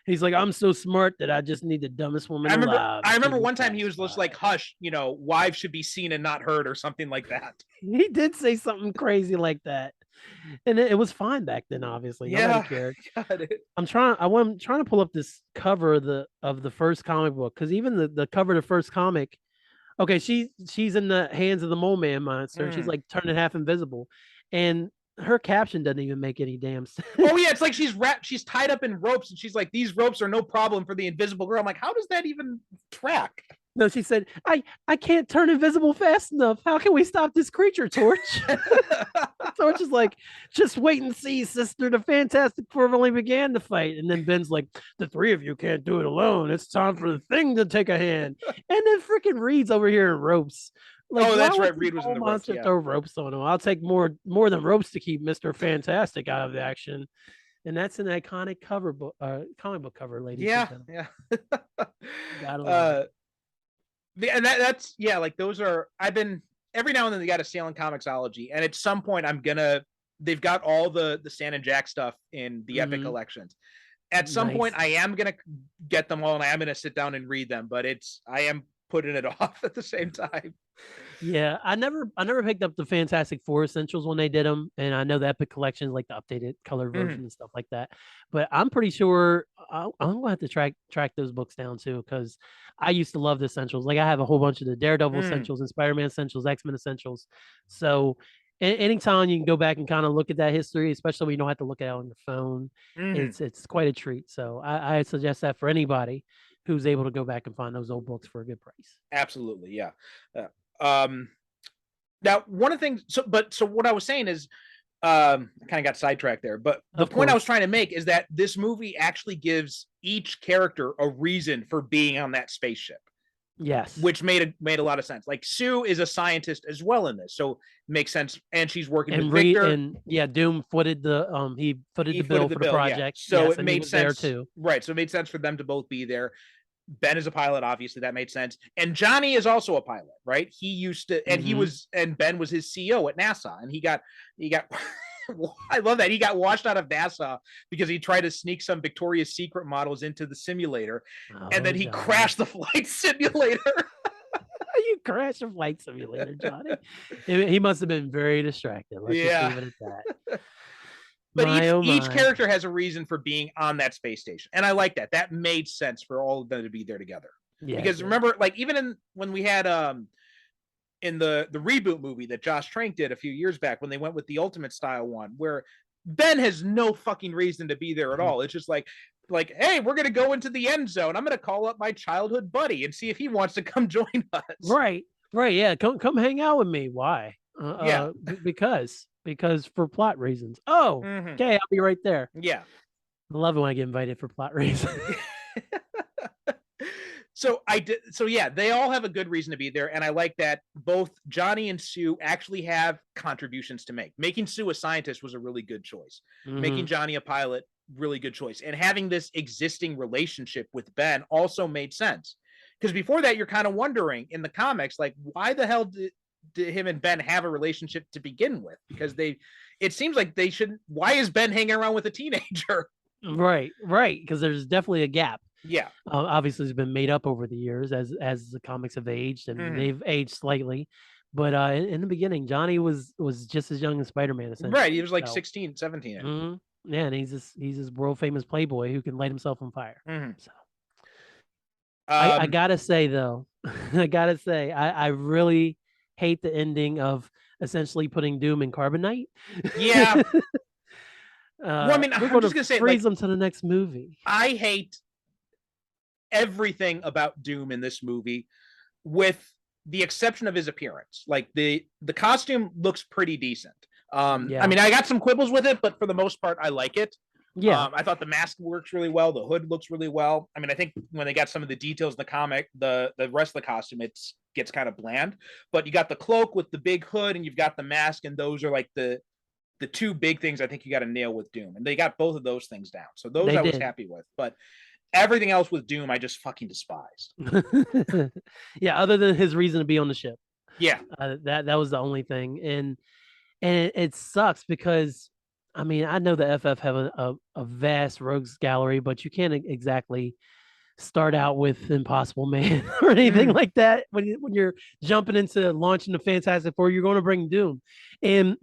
He's like, "I'm so smart that I just need the dumbest woman alive." I remember one time he was just like, "Hush, wives should be seen and not heard," or something like that. He did say something crazy like that, and it was fine back then. Obviously, nobody cared. I'm trying to pull up this cover of the first comic book, because even the cover of the first comic. Okay, she's in the hands of the Mole Man monster. And she's like turning half invisible, and her caption doesn't even make any damn sense. Oh yeah, it's like she's tied up in ropes, and she's like, "These ropes are no problem for the invisible girl." I'm like, how does that even track? No, she said, I can't turn invisible fast enough. How can we stop this creature, Torch? Torch is like, "Just wait and see, sister. The Fantastic Four only began to fight." And then Ben's like, "The 3 of you can't do it alone. It's time for the Thing to take a hand." And then freaking Reed's over here in ropes. Like, that's right. Reed was in the ropes. Throw ropes on him. I'll take more than ropes to keep Mr. Fantastic out of the action. And that's an iconic comic book cover, ladies and gentlemen. Yeah. And that's like those are. every now and then they got a sale in Comixology, and at some point they've got all the Stan and Jack stuff in the Epic collections. At some point, I am gonna get them all, and I am gonna sit down and read them. But I am putting it off at the same time. Yeah, I never picked up the Fantastic Four Essentials when they did them, and I know the Epic collection, like the updated color version and stuff like that. But I'm pretty sure I'm gonna have to track those books down too, because I used to love the Essentials. Like I have a whole bunch of the Daredevil Essentials and Spider-Man Essentials, X-Men Essentials. So anytime you can go back and kind of look at that history, especially when you don't have to look at it on your phone, it's quite a treat. So I suggest that for anybody who's able to go back and find those old books for a good price. Absolutely, yeah. Now one of the things, so what I was saying is, I kind of got sidetracked there, but the point I was trying to make is that this movie actually gives each character a reason for being on that spaceship. Yes, which made a lot of sense. Like Sue is a scientist as well in this, so it makes sense. And she's working with Victor. And Doom footed the bill for the project, so it made sense there too. Right, so it made sense for them to both be there. Ben is a pilot, obviously that made sense. And Johnny is also a pilot, right? He used to, and Ben was his CEO at NASA, and he got. I love that he got washed out of NASA because he tried to sneak some Victoria's Secret models into the simulator, and then he crashed the flight simulator. You crashed a flight simulator, Johnny. He must have been very distracted. Let's just leave it at that. But each character has a reason for being on that space station, and I like that. That made sense for all of them to be there together. Yeah, because remember, like even when we had in the reboot movie that Josh Trank did a few years back, when they went with the Ultimate style one, where Ben has no fucking reason to be there at all. It's just like, hey, we're gonna go into the end zone. I'm gonna call up my childhood buddy and see if he wants to come join us. Right. Yeah, come hang out with me. Why? Because for plot reasons. Oh, okay, I'll be right there. Yeah, I love it when I get invited for plot reasons. So they all have a good reason to be there, and I like that both Johnny and Sue actually have contributions to make. Making Sue a scientist was a really good choice. Making Johnny a pilot, really good choice. And having this existing relationship with Ben also made sense. Because before that, you're kind of wondering in the comics, like, why the hell did him and Ben have a relationship to begin with? Because it seems like they shouldn't. Why is Ben hanging around with a teenager? Right. Because there's definitely a gap. Yeah. Obviously, it's been made up over the years as the comics have aged, and they've aged slightly. But in the beginning, Johnny was just as young as Spider-Man. Right. He was like 16, 17. Yeah, and he's this world famous playboy who can light himself on fire. So I gotta say though, I really hate the ending of essentially putting Doom in carbonite. Yeah. Well, I mean, we're going to freeze them to the next movie. I hate everything about Doom in this movie, with the exception of his appearance. Like the costume looks pretty decent. I mean, I got some quibbles with it, but for the most part, I like it. Yeah. I thought the mask works really well. The hood looks really well. I mean, I think when they got some of the details in the comic, the rest of the costume, it gets kind of bland. But you got the cloak with the big hood, and you've got the mask, and those are like the two big things I think you got to nail with Doom. And they got both of those things down. So those I was happy with. But everything else with Doom, I just fucking despised. Yeah, other than his reason to be on the ship. Yeah. That was the only thing. And it sucks because, I mean, I know the FF have a vast rogues gallery, but you can't exactly start out with Impossible Man or anything like that. When you're jumping into launching the Fantastic Four, you're going to bring Doom. And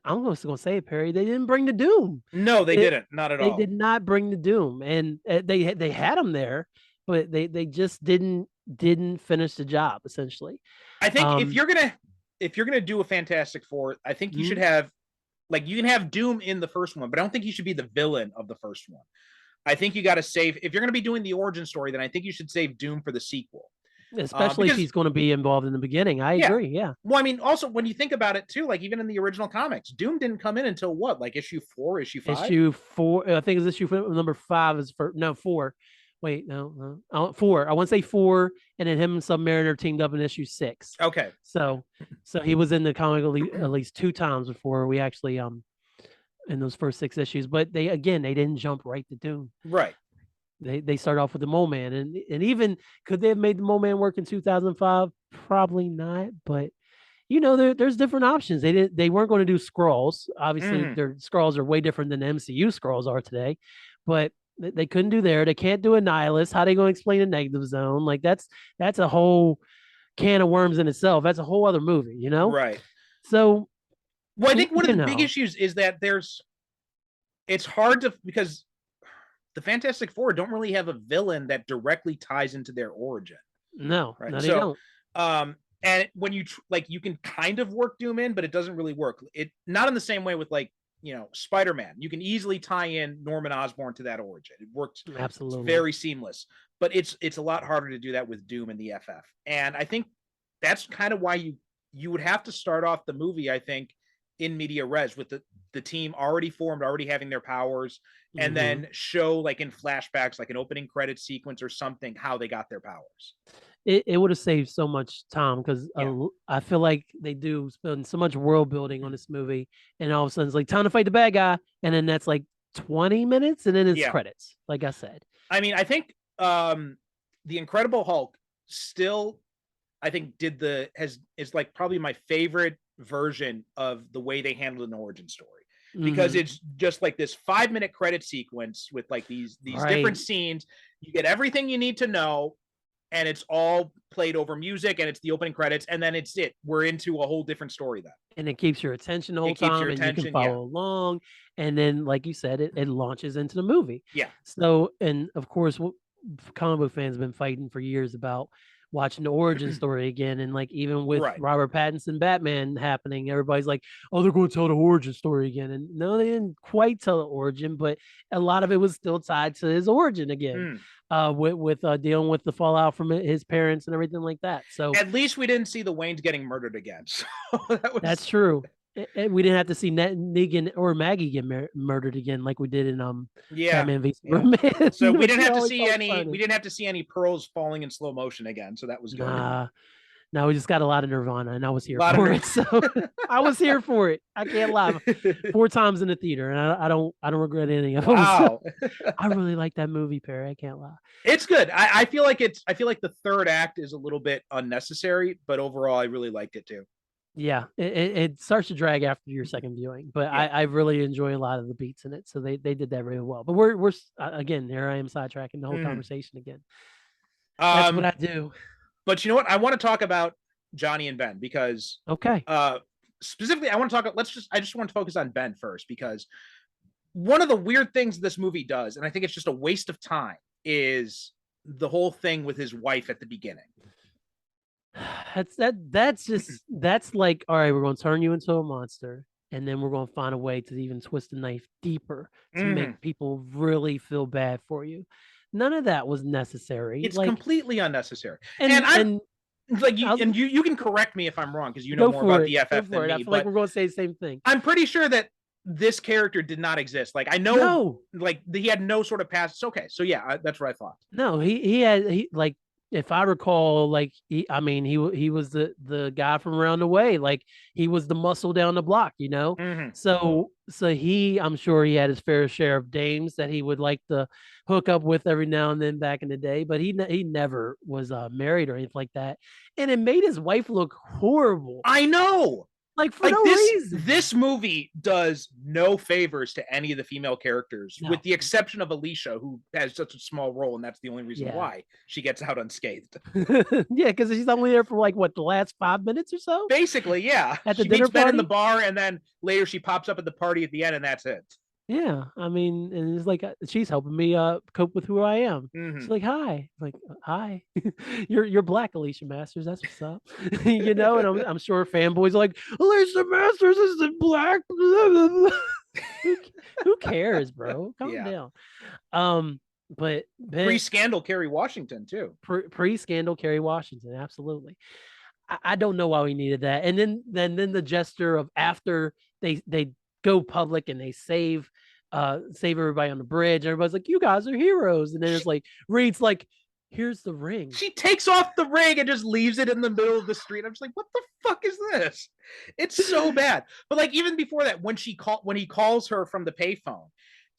I'm just going to say it, Perry, they didn't bring the Doom. No, they didn't. Not at all. They did not bring the Doom. And they had him there, but they just didn't finish the job, essentially. I think if you're gonna do a Fantastic Four, I think you should have, like, you can have Doom in the first one, but I don't think he should be the villain of the first one. I think you got to save, if you're going to be doing the origin story, then I think you should save Doom for the sequel. Especially if he's going to be involved in the beginning. I agree. Yeah. Well, I mean, also when you think about it too, like even in the original comics, Doom didn't come in until what, like issue 4, issue 5? Issue 4. I think it's issue number 5 is for 4. Wait, no, 4. I want to say 4, and then him and Submariner teamed up in issue 6. Okay. So he was in the comic at least 2 times before we actually in those first 6 issues. But they didn't jump right to Doom. Right. They start off with the Mole Man, and even could they have made the Mole Man work in 2005? Probably not. But there's different options. They weren't going to do scrolls. Obviously, Mhm. their scrolls are way different than the MCU scrolls are today, but they couldn't do there. They can't do a nihilist. How they going to explain a negative zone? Like that's a whole can of worms in itself. That's a whole other movie, Right. So Well, I think one of you the big know, issues is that it's hard to, because the Fantastic Four don't really have a villain that directly ties into their origin, no, right? no, they So, don't. and when you you can kind of work Doom in, but it doesn't really work. It not in the same way with Spider-Man. You can easily tie in Norman Osborn to that origin. It works. Absolutely. It's very seamless, but it's a lot harder to do that with Doom and the FF. And I think that's kind of why you would have to start off the movie, I think, in media res with the team already formed, already having their powers, and then show in flashbacks, like an opening credit sequence or something, how they got their powers. It would have saved so much time because Yeah. I feel like they do spend so much world building on this movie, and all of a sudden it's like time to fight the bad guy, and then that's like 20 minutes, and then it's Yeah. credits. Like I said, I mean, I think the Incredible Hulk still, I think, is like probably my favorite version of the way they handled an origin story, because it's just like this 5-minute credit sequence with like these different scenes. You get everything you need to know, and it's all played over music, and it's the opening credits, and then we're into a whole different story then. And it keeps your attention the whole time, and you can follow along. And then, like you said, it launches into the movie. Yeah. So, and of course, comic book fans have been fighting for years about watching the origin story again. And like even with Robert Pattinson Batman happening, everybody's like, "Oh, they're going to tell the origin story again." And no, they didn't quite tell the origin, but a lot of it was still tied to his origin again. With dealing with the fallout from his parents and everything like that. So at least we didn't see the Waynes getting murdered again. So that's true. We didn't have to see Negan or Maggie get murdered again like we did in Batman v Superman. So we didn't have to see any. We didn't have to see any pearls falling in slow motion again. So that was good. No, we just got a lot of Nirvana, and I was here for it. So I was here for it. I can't lie. 4 times in the theater, and I don't regret any of them. Wow. So I really like that movie, Perry. I can't lie. It's good. I feel like the third act is a little bit unnecessary, but overall, I really liked it too. Yeah, it starts to drag after your second viewing, but I really enjoy a lot of the beats in it. So they did that really well. But we're again, here I am sidetracking the whole conversation again. That's what I do. But you know what? I want to talk about Johnny and Ben because specifically, I just want to focus on Ben first, because one of the weird things this movie does, and I think it's just a waste of time, is the whole thing with his wife at the beginning. That's like, all right, we're going to turn you into a monster, and then we're going to find a way to even twist the knife deeper to make people really feel bad for you. None of that was necessary. It's completely unnecessary. And you can correct me if I'm wrong, because you know more about the FF than me. I feel like we're going to say the same thing. I'm pretty sure that this character did not exist. Like, I know, he had no sort of past. It's okay. So yeah, that's what I thought. No, he like, if I recall, like he was the guy from around the way. Like, he was the muscle down the block, So I'm sure he had his fair share of dames that he would like to hook up with every now and then back in the day, but he never was married or anything like that. And it made his wife look horrible. I know. Like, for no reason. This movie does no favors to any of the female characters, with the exception of Alicia, who has such a small role, and that's the only reason why she gets out unscathed. Yeah, because she's only there for like the last 5 minutes or so. Basically, yeah. At the she dinner meets Ben party in the bar, and then later she pops up at the party at the end, and that's it. Yeah, I mean, and it's like she's helping me cope with who I am. She's like, "Hi," I'm like, "Hi, you're Black, Alicia Masters. That's what's up." And I'm sure fanboys are like, "Alicia Masters isn't Black." Who cares, bro? Calm down. But pre-scandal Kerry Washington too. Pre-scandal Kerry Washington, absolutely. I don't know why we needed that. And then the gesture of after they go public and they save everybody on the bridge. Everybody's like, "You guys are heroes." And then it's like, Reed's like, "Here's the ring." She takes off the ring and just leaves it in the middle of the street. I'm just like, what the fuck is this? It's so bad. But like, even before that, when he calls her from the payphone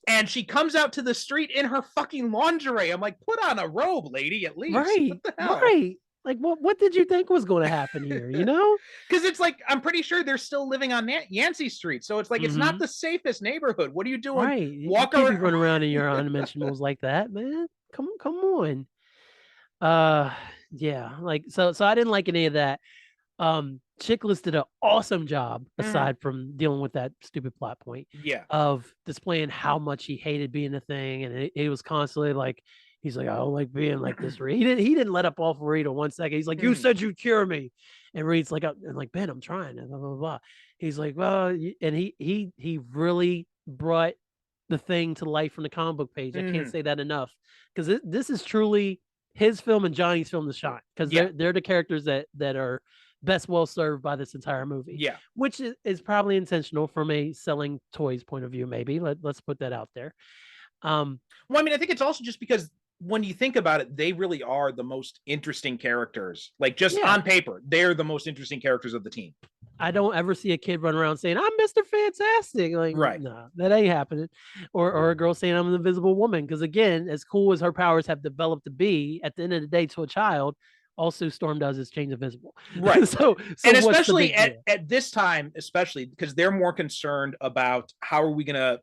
and she comes out to the street in her fucking lingerie, I'm like, put on a robe, lady, at least. Right. What the hell? Right. Like, what did you think was going to happen here? You know? Because it's like, I'm pretty sure they're still living on Yancey Street. So it's like, it's not the safest neighborhood. What are you doing? Right. You Walk can't be around. running around in your unmentionables like that, man. Come on. Yeah, like so I didn't like any of that. Chickless did an awesome job, aside from dealing with that stupid plot point, Yeah. of displaying how much he hated being a thing, and it was constantly like, he's like, I don't like being like this. Reed. He didn't let up off Reed in 1 second. He's like, you said you'd cure me, and Reed's like, and like, Ben, I'm trying, and blah blah blah. He's like, well, and he really brought the thing to life from the comic book page. I can't say that enough, because this is truly his film and Johnny's film to shine, because they're the characters that are best well served by this entire movie. Yeah. Which is probably intentional from a selling toys point of view, maybe. Let's put that out there. Well, I mean, I think it's also just because when you think about it, they really are the most interesting characters. Like, just on paper, they're the most interesting characters of the team. I don't ever see a kid run around saying, I'm Mr. Fantastic. Like, no, that ain't happening. Or a girl saying I'm an invisible woman. Because again, as cool as her powers have developed to be, at the end of the day, to a child, all Sue Storm does is change invisible. Right. so and especially at this time, especially because they're more concerned about how are we going to,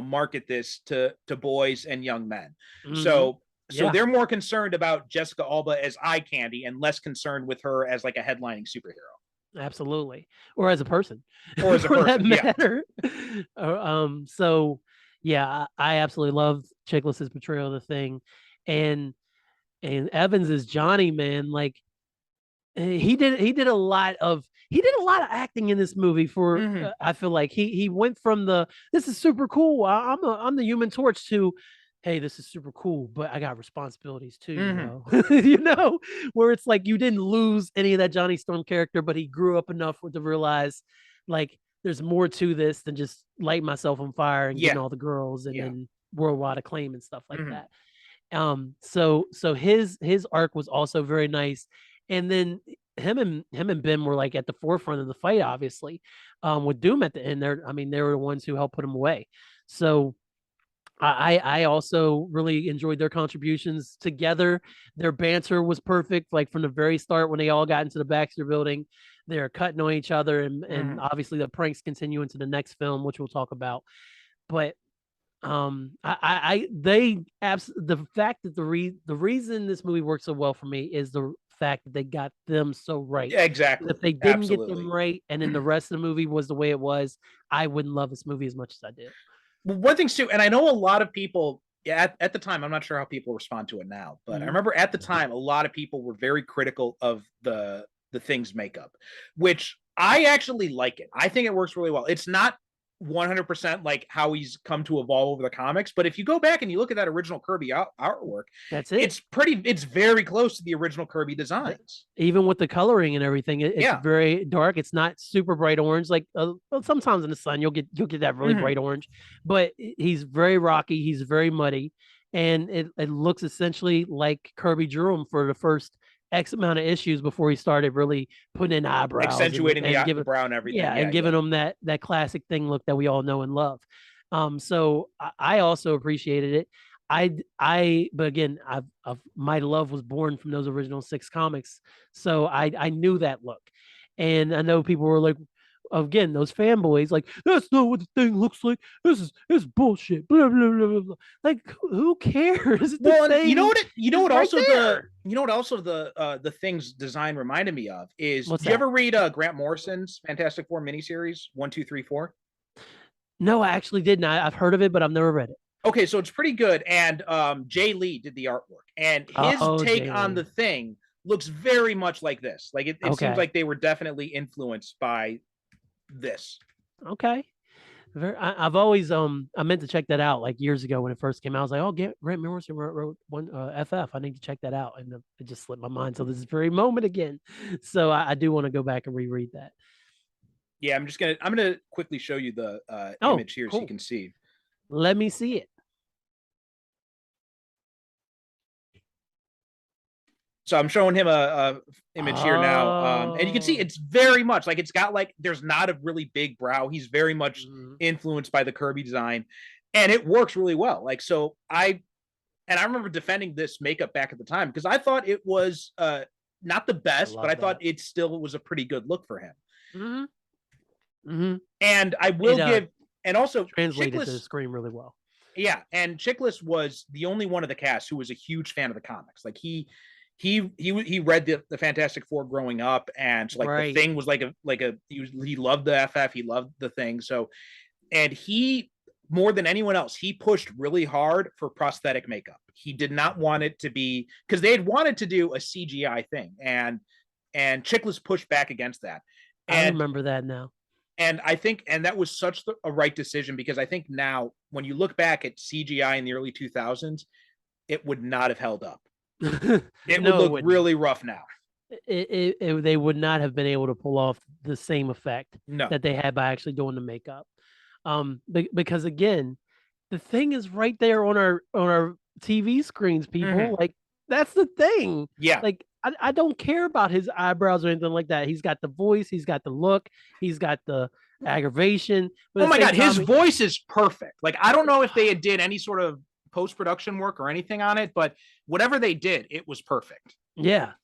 market this to boys and young men. So they're more concerned about Jessica Alba as eye candy and less concerned with her as like a headlining superhero. Absolutely. Or as a person. Or as a person, that matter. So yeah, I absolutely love Chickless's portrayal of the thing. And Evans is Johnny, man. Like, he did a lot of acting in this movie for I feel like he went from this is super cool, I'm the Human Torch, to hey, this is super cool, but I got responsibilities too, you know, where it's like you didn't lose any of that Johnny Storm character, but he grew up enough to realize like there's more to this than just light myself on fire and getting all the girls and then worldwide acclaim and stuff like that. So his arc was also very nice. And then him and Ben were like at the forefront of the fight, obviously, with Doom at the end. They were the ones who helped put him away. So I also really enjoyed their contributions together. Their banter was perfect. Like from the very start, when they all got into the Baxter building, they're cutting on each other, and obviously the pranks continue into the next film, which we'll talk about. But the fact that the reason this movie works so well for me is the fact that they got them so right. Yeah, exactly. If they didn't get them right, and then the rest of the movie was the way it was, I wouldn't love this movie as much as I did. Well, one thing too, and I know a lot of people at the time, I'm not sure how people respond to it now, but I remember at the time a lot of people were very critical of the Thing's makeup, which I actually like it. I think it works really well. It's not 100% like how he's come to evolve over the comics, but if you go back and you look at that original Kirby artwork, that's it. It's very close to the original Kirby designs, even with the coloring and everything. It's very dark. It's not super bright orange. Like well, sometimes in the sun you'll get that really bright orange, but he's very rocky. He's very muddy, and it looks essentially like Kirby drew him for the first X amount of issues before he started really putting in eyebrows, accentuating the brow and everything. Yeah, and giving them that classic thing look that we all know and love. So I also appreciated it. But again, my love was born from those original 6 comics, so I knew that look, and I know people were like, again, those fanboys, like, that's not what the Thing looks like. This is bullshit. Blah blah blah blah. Like, who cares? Well, you know what also the Thing's design reminded me of is, did you ever read Grant Morrison's Fantastic Four miniseries 1, 2, 3, 4? No, I actually didn't. I've heard of it, but I've never read it. Okay, so it's pretty good. And Jay Lee did the artwork, and his take on the Thing looks very much like this. Like it seems like they were definitely influenced by this. Okay. I've always I meant to check that out like years ago when it first came out. I was like, oh, Grant Morrison wrote one FF. I need to check that out, and it just slipped my mind. So this very moment again. So I do want to go back and reread that. Yeah, I'm gonna quickly show you the image here so you can see. Let me see it. So I'm showing him a image here now, and you can see it's very much like it's got like there's not a really big brow. He's very much influenced by the Kirby design, and it works really well. Like I remember defending this makeup back at the time because I thought it was not the best, but I thought that. it still was a pretty good look for him. And I will give, and also translated Chiklis, to the screen really well. Yeah, and Chiklis was the only one of the cast who was a huge fan of the comics. Like he read the Fantastic Four growing up, and so, like the Thing was he loved the FF, he loved the Thing. So, and he, more than anyone else, he pushed really hard for prosthetic makeup. He did not want it to be, because they had wanted to do a CGI thing, and Chiklis pushed back against that. I remember that now. And I think, and that was such a right decision, because I think now when you look back at CGI in the early 2000s, it would not have held up. It would look really rough now. They would not have been able to pull off the same effect that they had by actually doing the makeup. Because again, the Thing is right there on our TV screens, people. Like, that's the thing. Yeah. Like, I don't care about his eyebrows or anything like that. He's got the voice, he's got the look, he's got the aggravation. Oh my God, his voice is perfect. Like, I don't know if they did any sort of post-production work or anything on it, but whatever they did, it was perfect. Yeah.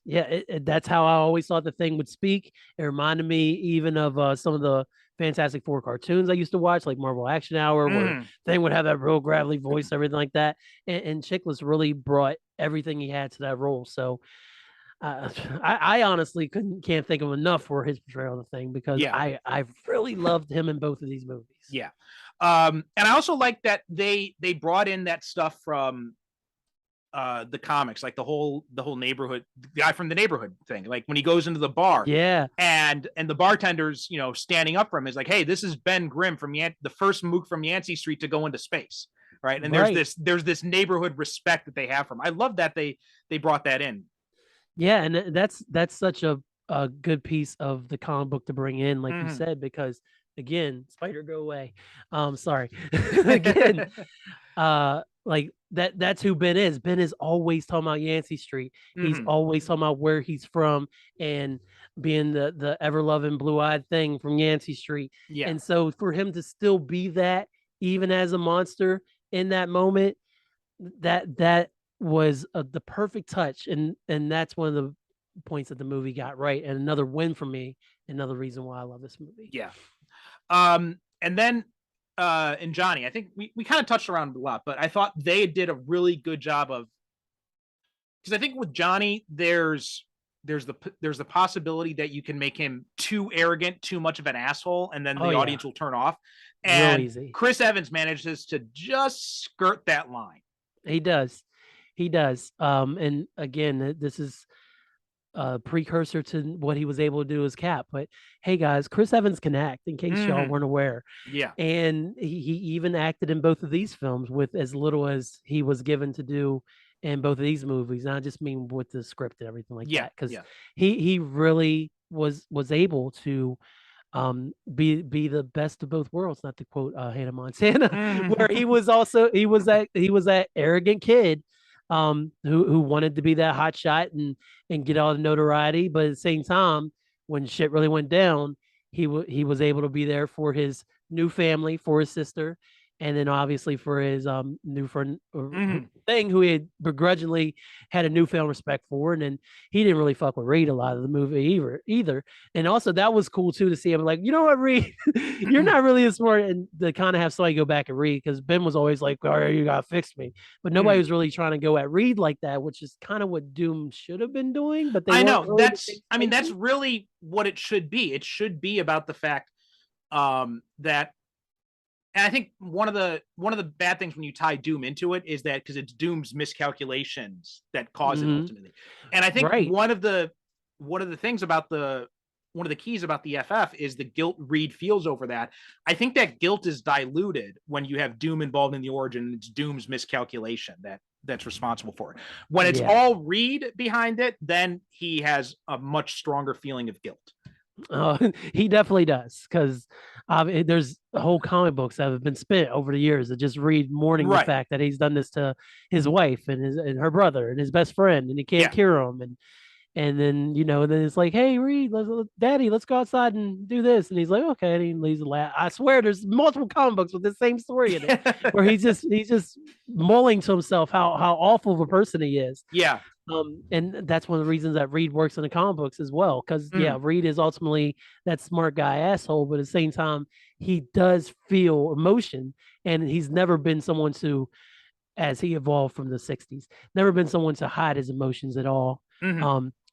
That's how I always thought the Thing would speak. It reminded me even of some of the Fantastic Four cartoons I used to watch, like Marvel Action Hour, where Thing would have that real gravelly voice, everything like that. And Chiklis really brought everything he had to that role. So I honestly can't think of enough for his portrayal of the Thing, because I really loved him in both of these movies. Yeah. And I also like that they brought in that stuff from the comics, like the whole neighborhood, the guy from the neighborhood thing, like when he goes into the bar, and the bartender's standing up for him is like, hey, this is Ben Grimm from the first mook from Yancey Street to go into space, right? And there's this neighborhood respect that they have from. I love that they brought that in. Yeah, and that's such a good piece of the comic book to bring in, like you said, because again, Spider, go away. Sorry. Again, like that's who Ben is. Ben is always talking about Yancey Street. He's always talking about where he's from and being the ever-loving blue-eyed Thing from Yancey Street. Yeah. And so for him to still be that, even as a monster in that moment, that was the perfect touch, and that's one of the points that the movie got right, and another win for me, another reason why I love this movie. Yeah. And then in Johnny, I think we kind of touched around a lot, but I thought they did a really good job of, because I think with Johnny there's the possibility that you can make him too arrogant, too much of an asshole, and then the audience will turn off. And Chris Evans manages to just skirt that line. He does. And again, this is a precursor to what he was able to do as Cap. But hey, guys, Chris Evans can act, in case y'all weren't aware. Yeah. And he even acted in both of these films with as little as he was given to do in both of these movies. And I just mean with the script and everything like that. Because he really was able to be the best of both worlds, not to quote Hannah Montana, where he was that arrogant kid who wanted to be that hot shot and get all the notoriety, but at the same time, when shit really went down, he was able to be there for his new family, for his sister, and then obviously for his new friend Thing, who he had begrudgingly had a newfound respect for, and then he didn't really fuck with Reed a lot of the movie either. And also that was cool too, to see him like, you know what, Reed, you're not really as smart, and to kind of have somebody go back and Reed, because Ben was always like, all right, you gotta fix me, but nobody was really trying to go at Reed like that, which is kind of what Doom should have been doing. But I know that's really what it should be. It should be about the fact that. And I think one of the bad things when you tie Doom into it is that because it's Doom's miscalculations that cause it ultimately. And I think one of the things about one of the keys about the FF is the guilt Reed feels over that. I think that guilt is diluted when you have Doom involved in the origin. It's Doom's miscalculation that's responsible for it. When it's all Reed behind it, then he has a much stronger feeling of guilt. He definitely does, because there's whole comic books that have been spent over the years that just Reed mourning the fact that he's done this to his wife and her brother and his best friend, and he can't cure him, and then then it's like, hey Reed, Daddy, let's go outside and do this, and he's like, okay, and he leaves a laugh. I swear there's multiple comic books with the same story in it where he's just mulling to himself how awful of a person he is. And that's one of the reasons that Reed works in the comic books as well. Because Reed is ultimately that smart guy asshole, but at the same time, he does feel emotion, and he's never been someone to, as he evolved from the '60s, never been someone to hide his emotions at all.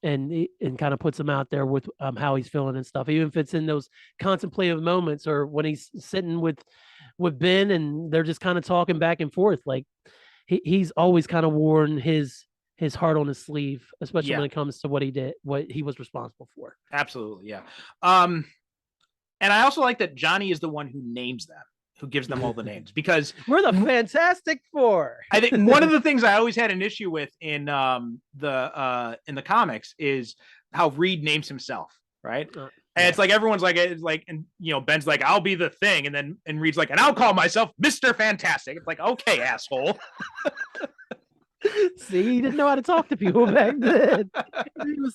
And kind of puts him out there with how he's feeling and stuff. Even if it's in those contemplative moments or when he's sitting with Ben and they're just kind of talking back and forth, like he's always kind of worn his heart on his sleeve, especially when it comes to what he did, what he was responsible for. Absolutely, yeah. And I also like that Johnny is the one who names them, who gives them all the names, because we're the Fantastic Four. I think one of the things I always had an issue with in the comics is how Reed names himself, right? And it's like everyone's like, and Ben's like, I'll be the Thing, and Reed's like, and I'll call myself Mr. Fantastic. It's like, okay, asshole. See, he didn't know how to talk to people back then.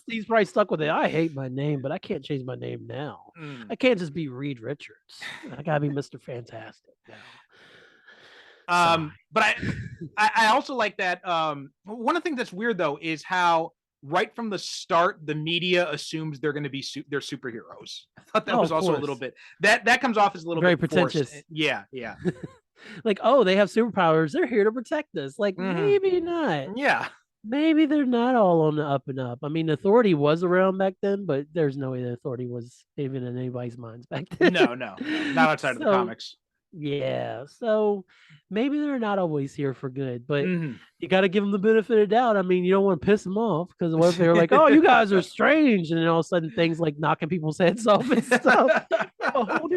He's probably stuck with it. I hate my name, but I can't change my name now. I can't just be Reed Richards. I gotta be Mr. Fantastic now. But I also like that. One of the things that's weird though is how right from the start the media assumes they're going to be they're superheroes. I thought that was also a little bit that comes off as a little very bit pretentious. Forced. Yeah. Like, oh, they have superpowers. They're here to protect us. Like, maybe not. Yeah. Maybe they're not all on the up and up. I mean, Authority was around back then, but there's no way the Authority was even in anybody's minds back then. No, not outside of the comics. Yeah, so maybe they're not always here for good, but you got to give them the benefit of the doubt. I mean, you don't want to piss them off, because what if they're like, oh, you guys are strange, and then all of a sudden things like knocking people's heads off and stuff. A whole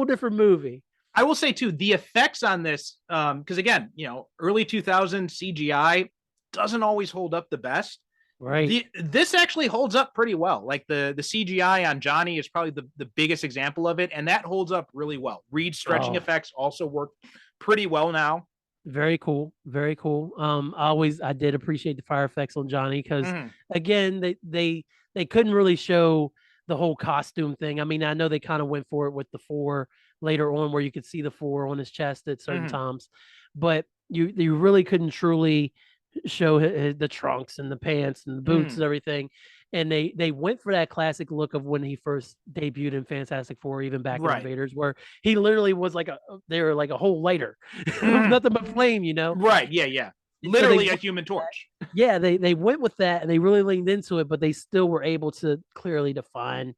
different movie. I will say too, the effects on this, because again, early 2000 CGI doesn't always hold up the best. Right. This actually holds up pretty well. Like the CGI on Johnny is probably the biggest example of it, and that holds up really well. Reed's stretching effects also work pretty well now. Very cool. I did appreciate the fire effects on Johnny, because again, they couldn't really show the whole costume thing. I mean, I know they kind of went for it with the 4 later on, where you could see the 4 on his chest at certain times, but you really couldn't truly show the trunks and the pants and the boots and everything. And they went for that classic look of when he first debuted in Fantastic Four, even back in Invaders, where he literally was like they were like a whole lighter, nothing but flame, Right? Yeah. Literally a Human Torch. Yeah, they went with that, and they really leaned into it, but they still were able to clearly define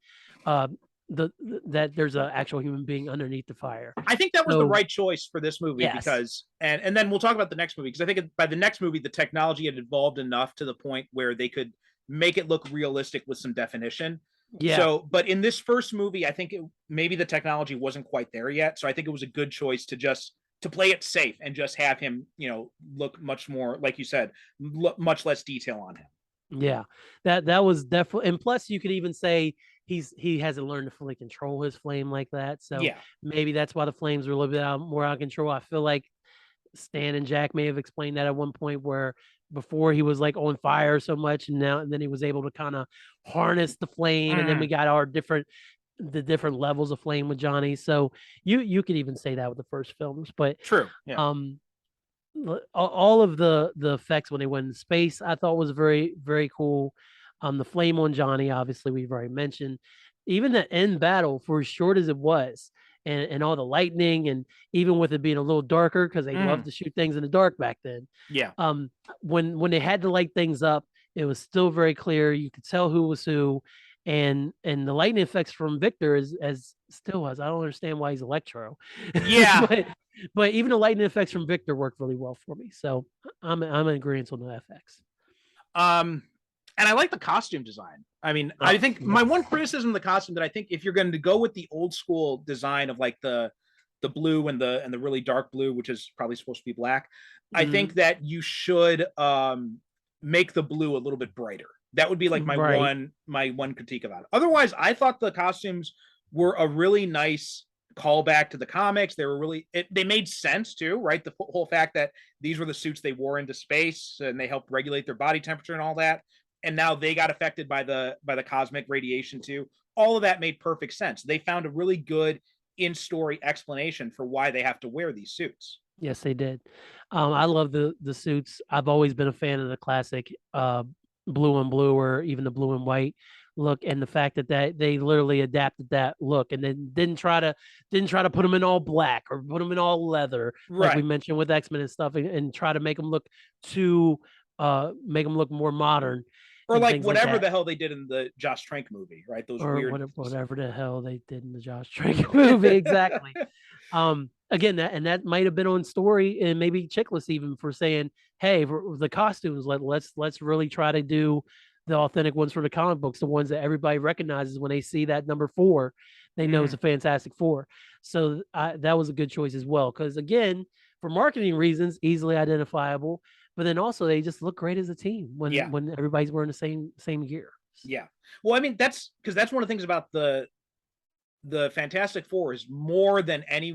that there's an actual human being underneath the fire. I think that was the right choice for this movie, because and then we'll talk about the next movie, because I think by the next movie the technology had evolved enough to the point where they could make it look realistic with some definition. Yeah. So, but in this first movie, I think maybe the technology wasn't quite there yet. So I think it was a good choice to play it safe and just have him, look much more, like you said, much less detail on him. Yeah, that was definitely, and plus you could even say he hasn't learned to fully control his flame like that. So maybe that's why the flames were a little bit more out of control. I feel like Stan and Jack may have explained that at one point, where before he was like on fire so much, and then he was able to kind of harness the flame, and then we got the different levels of flame with Johnny. So you could even say that with the first films, but true. Yeah. All of the effects when they went in space, I thought was very, very cool. The flame on Johnny, obviously we've already mentioned. Even the end battle, for as short as it was, and all the lightning, and even with it being a little darker, because they loved to shoot things in the dark back then. Yeah. When they had to light things up, it was still very clear. You could tell who was who, and the lightning effects from Victor as still was. I don't understand why he's Electro. Yeah. but even the lightning effects from Victor worked really well for me. So I'm in agreement on the FX. And I like the costume design. I mean, I think my one criticism of the costume, that I think if you're going to go with the old school design of like the blue and the really dark blue, which is probably supposed to be black, I think that you should make the blue a little bit brighter. That would be like my one critique about it. Otherwise, I thought the costumes were a really nice callback to the comics. They were they made sense too, right? The whole fact that these were the suits they wore into space, and they helped regulate their body temperature and all that. And now they got affected by the cosmic radiation too. All of that made perfect sense. They found a really good in-story explanation for why they have to wear these suits. Yes, they did. I love the suits. I've always been a fan of the classic blue and blue, or even the blue and white look, and the fact that they literally adapted that look and then didn't try to put them in all black or put them in all leather, like we Right. mentioned with X-Men and stuff, and try to make them look too make them look more modern Or and like things like whatever that. the hell they did in the Josh Trank movie, right? Those Or weird. whatever the hell they did in the Josh Trank movie, exactly. Again, that might have been on story and maybe Chickless even for saying, hey, for the costumes, let's really try to do the authentic ones for the comic books, the ones that everybody recognizes when they see that number 4, they know it's a Fantastic Four. So that was a good choice as well, because again, for marketing reasons, easily identifiable, but then also they just look great as a team when everybody's wearing the same gear. Yeah. Well, I mean, that's because that's one of the things about the Fantastic Four is more than any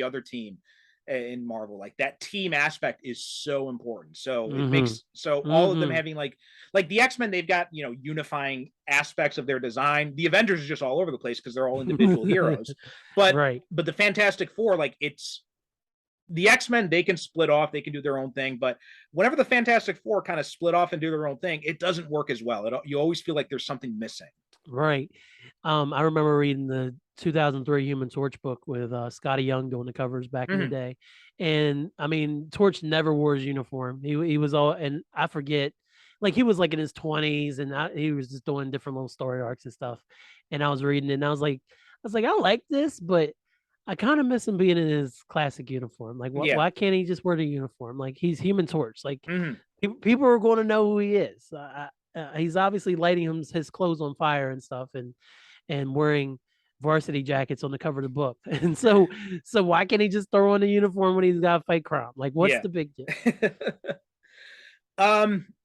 other team in Marvel. Like that team aspect is so important. So it makes all of them having like the X-Men, they've got, unifying aspects of their design. The Avengers are just all over the place because they're all individual heroes. But Right. but the Fantastic Four, like it's the X-Men, they can split off, they can do their own thing, but whenever the Fantastic Four kind of split off and do their own thing, it doesn't work as well. You always feel like there's something missing. Right. I remember reading the 2003 Human Torch book with Scotty Young doing the covers back in the day. And I mean, Torch never wore his uniform. He was all, and I forget, like he was like in his 20s and he was just doing different little story arcs and stuff. And I was reading it and I was like, I like this, but I kind of miss him being in his classic uniform. Like, why can't he just wear the uniform? Like he's Human Torch. Like people are going to know who he is. He's obviously lighting his clothes on fire and stuff, and wearing varsity jackets on the cover of the book. And so why can't he just throw on the uniform when he's got to fight crime? Like, what's the big deal?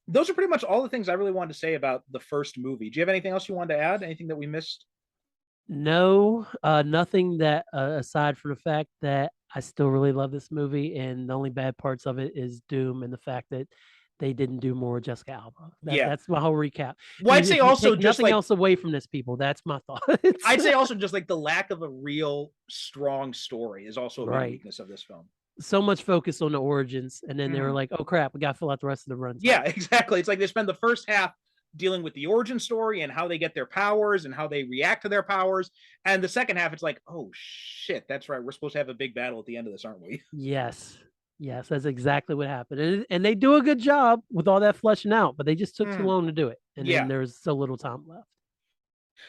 Those are pretty much all the things I really wanted to say about the first movie. Do you have anything else you wanted to add? Anything that we missed? No, nothing that aside from the fact that I still really love this movie, and the only bad parts of it is Doom and the fact that they didn't do more Jessica Alba. That's my whole recap. Well, I'd say also just nothing else away from this, people. That's my thought. I'd say also just like the lack of a real strong story is also a big weakness of this film. So much focus on the origins, and then they were like, "Oh crap, we got to fill out the rest of the run." Yeah, exactly. It's like they spend the first half dealing with the origin story and how they get their powers and how they react to their powers, and the second half, it's like, "Oh shit, that's right. We're supposed to have a big battle at the end of this, aren't we?" Yes, that's exactly what happened, and they do a good job with all that fleshing out, but they just took too long to do it, and then there's so little time left.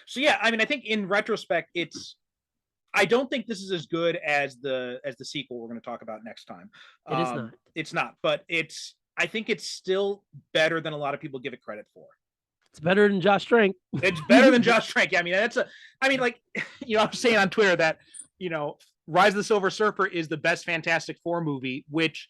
So yeah, I mean, I think in retrospect, I don't think this is as good as the sequel we're going to talk about next time. It is not. It's not, but I think it's still better than a lot of people give it credit for. It's better than Josh Trank. It's better than Josh Trank. Yeah, I mean, like, I was saying on Twitter that, Rise of the Silver Surfer is the best Fantastic Four movie, which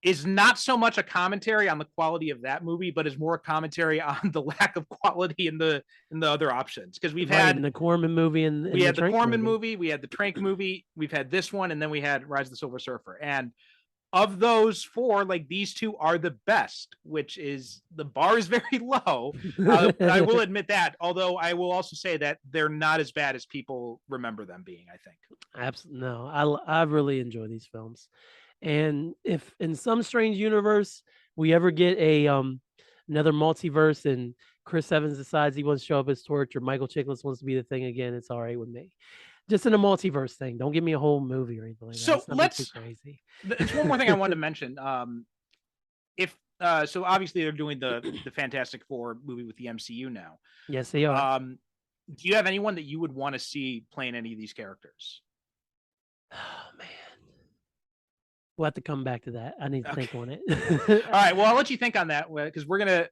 is not so much a commentary on the quality of that movie, but is more a commentary on the lack of quality in the other options. Because we've had the Corman movie and we had the Corman movie, we had the Trank movie, we've had this one, and then we had Rise of the Silver Surfer. And of those four, like these two are the best, which is the bar is very low. I will admit that, although I will also say that they're not as bad as people remember them being, I think. Absolutely. No, I really enjoy these films. And if in some strange universe we ever get a another multiverse and Chris Evans decides he wants to show up as Torch or Michael Chiklis wants to be the Thing again, it's all right with me. Just in a multiverse thing. Don't give me a whole movie or anything like that. So let's too crazy. It's one more thing I wanted to mention. So obviously they're doing the Fantastic Four movie with the MCU now. Yes, they are. Do you have anyone that you would want to see playing any of these characters? Oh man. We'll have to come back to that. I need to think on it. All right. Well, I'll let you think on that because we're gonna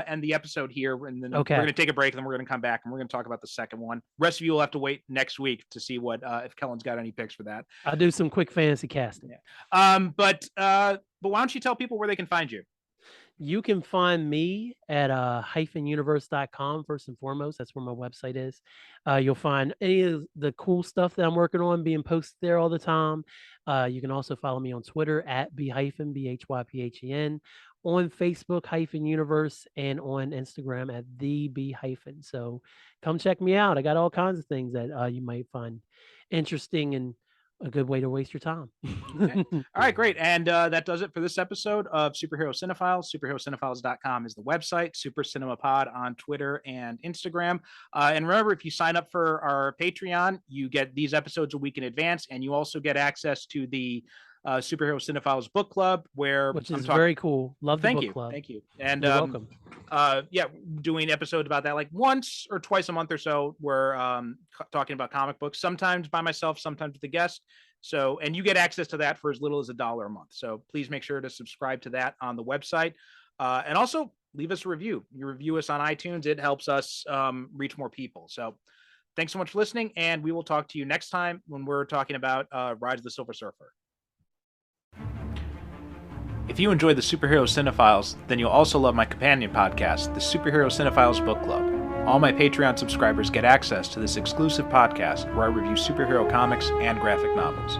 end the episode here, and then we're gonna take a break, and then we're gonna come back and we're gonna talk about the second one. Rest of you will have to wait next week to see what if Kellen's got any picks for that. I'll do some quick fantasy casting. Yeah. But why don't you tell people where they can find you? You can find me at hyphenuniverse.com first and foremost. That's where my website is. You'll find any of the cool stuff that I'm working on being posted there all the time. You can also follow me on Twitter at B-Hyphen, BHYPHEN, on Facebook -Universe, and on Instagram at the B-Hyphen. So come check me out. I got all kinds of things that you might find interesting and a good way to waste your time. Okay. All right, great. And that does it for this episode of Superhero Cinephiles. Superherocinephiles.com is the website. Super Cinema Pod on Twitter and Instagram. And remember, if you sign up for our Patreon, you get these episodes a week in advance, and you also get access to the Superhero Cinephiles book club, which is very cool. Love the book club. Thank you. And you're welcome. Yeah, doing episodes about that like once or twice a month or so. We're talking about comic books, sometimes by myself, sometimes with a guest. So, and you get access to that for as little as $1 a month. So please make sure to subscribe to that on the website. And also leave us a review. You review us on iTunes. It helps us reach more people. So thanks so much for listening. And we will talk to you next time when we're talking about Rise of the Silver Surfer. If you enjoy the Superhero Cinephiles, then you'll also love my companion podcast, the Superhero Cinephiles Book Club. All my Patreon subscribers get access to this exclusive podcast where I review superhero comics and graphic novels.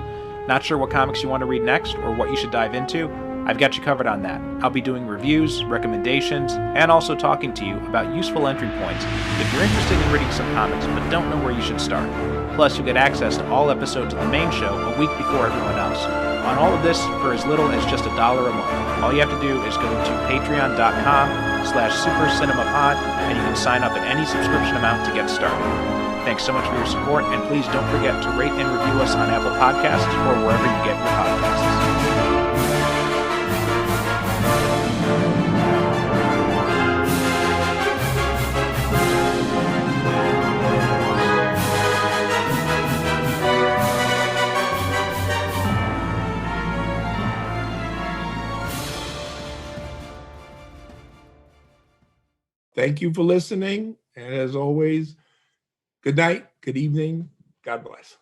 Not sure what comics you want to read next or what you should dive into? I've got you covered on that. I'll be doing reviews, recommendations, and also talking to you about useful entry points if you're interested in reading some comics but don't know where you should start. Plus, you'll get access to all episodes of the main show a week before everyone else. On all of this for as little as just $1 a month. All you have to do is go to patreon.com/supercinemapod and you can sign up at any subscription amount to get started. Thanks so much for your support, and please don't forget to rate and review us on Apple Podcasts or wherever you get your podcasts. Thank you for listening. And as always, good night, good evening. God bless.